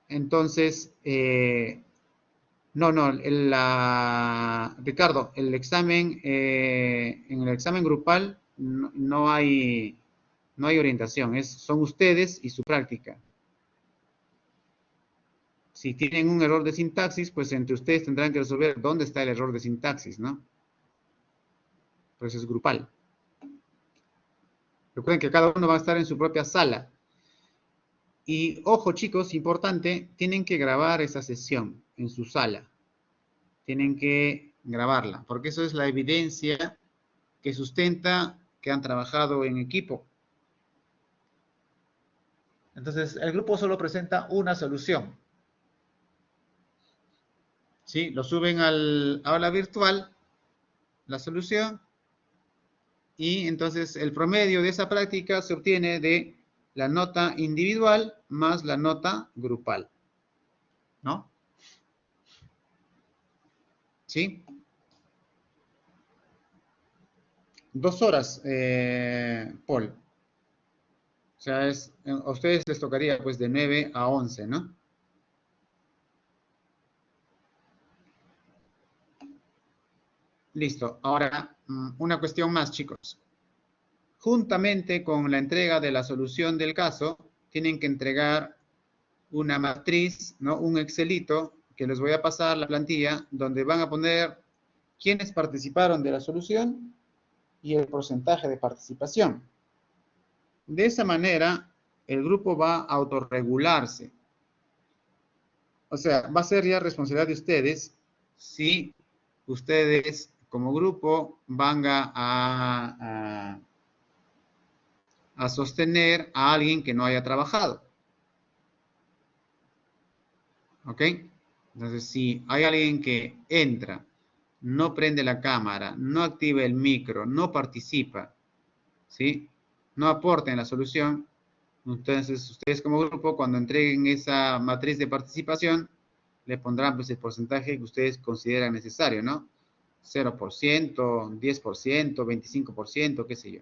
Entonces, Ricardo, el examen, en el examen grupal no hay orientación, son ustedes y su práctica. Si tienen un error de sintaxis, pues entre ustedes tendrán que resolver dónde está el error de sintaxis, ¿no? Pues es grupal. Recuerden que cada uno va a estar en su propia sala. Y ojo, chicos, importante, tienen que grabar esa sesión en su sala. Tienen que grabarla, porque eso es la evidencia que sustenta que han trabajado en equipo. Entonces, el grupo solo presenta una solución. ¿Sí? Lo suben al aula virtual, la solución, y entonces el promedio de esa práctica se obtiene de la nota individual más la nota grupal. ¿No? ¿Sí? 2 horas, Paul. O sea, a ustedes les tocaría pues de 9 a 11, ¿no? Listo. Ahora, una cuestión más, chicos. Juntamente con la entrega de la solución del caso, tienen que entregar una matriz, ¿no? Un Excelito que les voy a pasar la plantilla, donde van a poner quiénes participaron de la solución y el porcentaje de participación. De esa manera, el grupo va a autorregularse. O sea, va a ser ya responsabilidad de ustedes si ustedes como grupo van a sostener a alguien que no haya trabajado. ¿Ok? Entonces, si hay alguien que entra, no prende la cámara, no activa el micro, no participa, ¿sí? No aporta en la solución, entonces ustedes como grupo, cuando entreguen esa matriz de participación, le pondrán pues, el porcentaje que ustedes consideran necesario, ¿no? 0%, 10%, 25%, qué sé yo.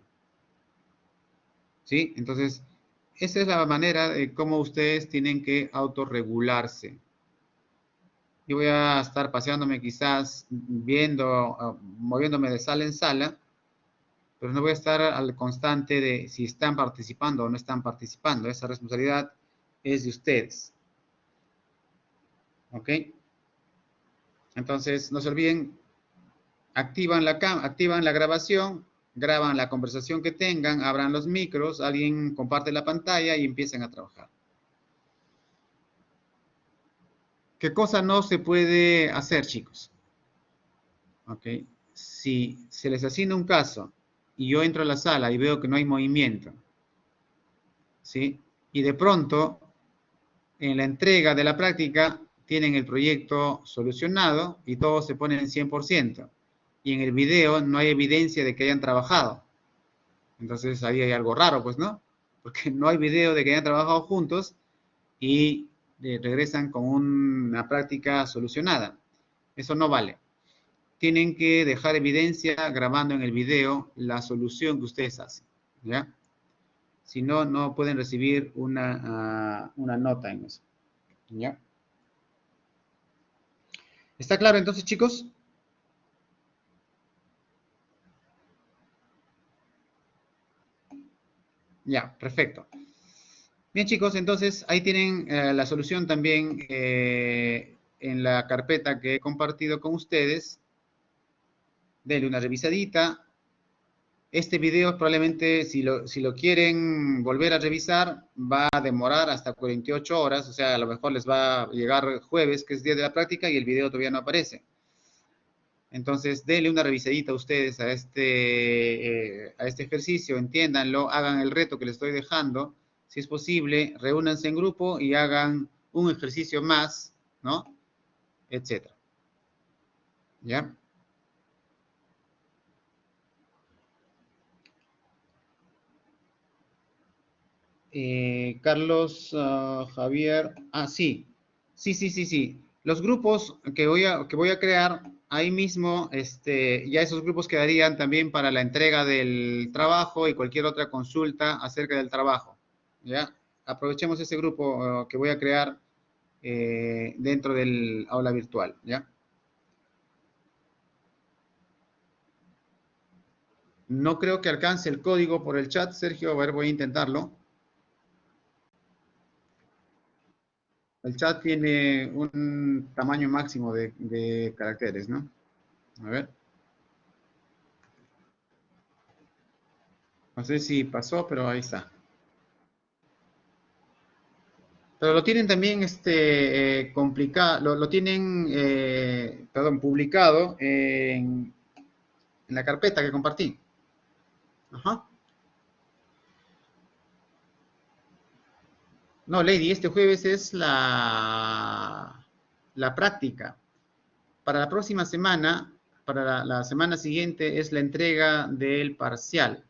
¿Sí? Entonces, esa es la manera de cómo ustedes tienen que autorregularse. Yo voy a estar paseándome quizás viendo, moviéndome de sala en sala, pero no voy a estar al constante de si están participando o no están participando. Esa responsabilidad es de ustedes. ¿Ok? Entonces, no se olviden, activan la grabación, graban la conversación que tengan, abran los micros, alguien comparte la pantalla y empiecen a trabajar. ¿Qué cosa no se puede hacer, chicos? ¿Ok? Si se les asigna un caso y yo entro a la sala y veo que no hay movimiento, ¿sí? Y de pronto, en la entrega de la práctica, tienen el proyecto solucionado y todos se ponen en 100%. Y en el video no hay evidencia de que hayan trabajado. Entonces ahí hay algo raro, pues, ¿no? Porque no hay video de que hayan trabajado juntos y regresan con una práctica solucionada. Eso no vale. Tienen que dejar evidencia grabando en el video la solución que ustedes hacen, ¿ya? Si no, no pueden recibir una nota en eso, ¿ya? ¿Está claro entonces, chicos? Ya, perfecto. Bien, chicos, entonces ahí tienen la solución también en la carpeta que he compartido con ustedes. Denle una revisadita. Este video probablemente, si lo quieren volver a revisar, va a demorar hasta 48 horas. O sea, a lo mejor les va a llegar jueves, que es día de la práctica, y el video todavía no aparece. Entonces, denle una revisadita a ustedes a este ejercicio, entiéndanlo, hagan el reto que les estoy dejando. Si es posible, reúnanse en grupo y hagan un ejercicio más, ¿no? Etcétera. ¿Ya? Carlos, Javier, sí. Sí. Los grupos que voy a crear, ahí mismo, ya esos grupos quedarían también para la entrega del trabajo y cualquier otra consulta acerca del trabajo, ¿ya? Aprovechemos ese grupo que voy a crear dentro del aula virtual, ¿ya? No creo que alcance el código por el chat, Sergio, a ver, voy a intentarlo. El chat tiene un tamaño máximo de caracteres, ¿no? A ver. No sé si pasó, pero ahí está. Pero lo tienen también complicado, lo tienen, perdón, publicado en la carpeta que compartí. Ajá. No, Lady, este jueves es la práctica. Para la próxima semana, para la semana siguiente, es la entrega del parcial.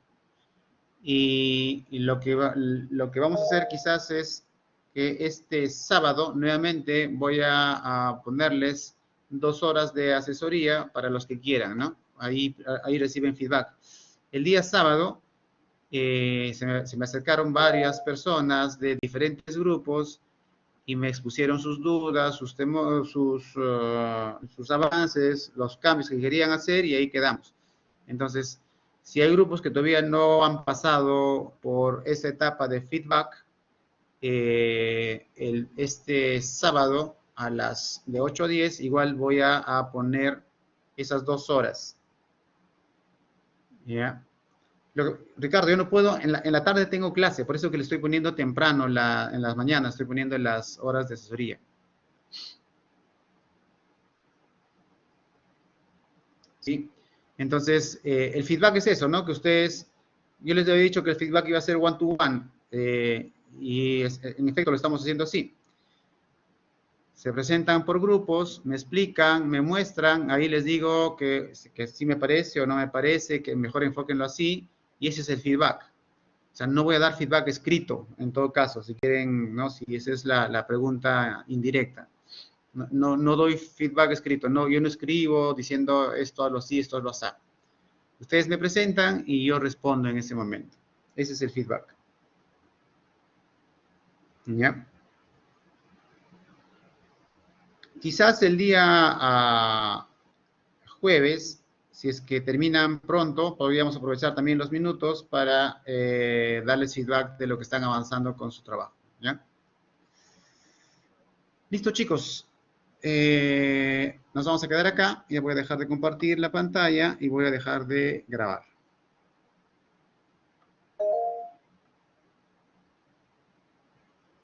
Y lo que vamos a hacer quizás es que este sábado nuevamente voy a ponerles 2 horas de asesoría para los que quieran, ¿no? Ahí reciben feedback. El día sábado se me acercaron varias personas de diferentes grupos y me expusieron sus dudas, sus avances, los cambios que querían hacer y ahí quedamos. Entonces, si hay grupos que todavía no han pasado por esa etapa de feedback, este sábado a las de 8 a 10, igual voy a poner esas 2 horas. ¿Ya? Ricardo, yo no puedo, en la tarde tengo clase, por eso que le estoy poniendo temprano, en las mañanas, estoy poniendo las horas de asesoría. ¿Sí? Entonces, el feedback es eso, ¿no? Que ustedes, yo les había dicho que el feedback iba a ser one-to-one, y en efecto lo estamos haciendo así. Se presentan por grupos, me explican, me muestran, ahí les digo que sí me parece o no me parece, que mejor enfóquenlo así, y ese es el feedback. O sea, no voy a dar feedback escrito, en todo caso, si quieren, ¿no? Si esa es la pregunta indirecta. No doy feedback escrito, no, yo no escribo diciendo esto hazlo así, esto hazlo así. Ustedes me presentan y yo respondo en ese momento. Ese es el feedback. ¿Ya? Quizás el día jueves, si es que terminan pronto, podríamos aprovechar también los minutos para darles feedback de lo que están avanzando con su trabajo. ¿Ya? Listo, chicos. Nos vamos a quedar acá. Ya voy a dejar de compartir la pantalla y voy a dejar de grabar.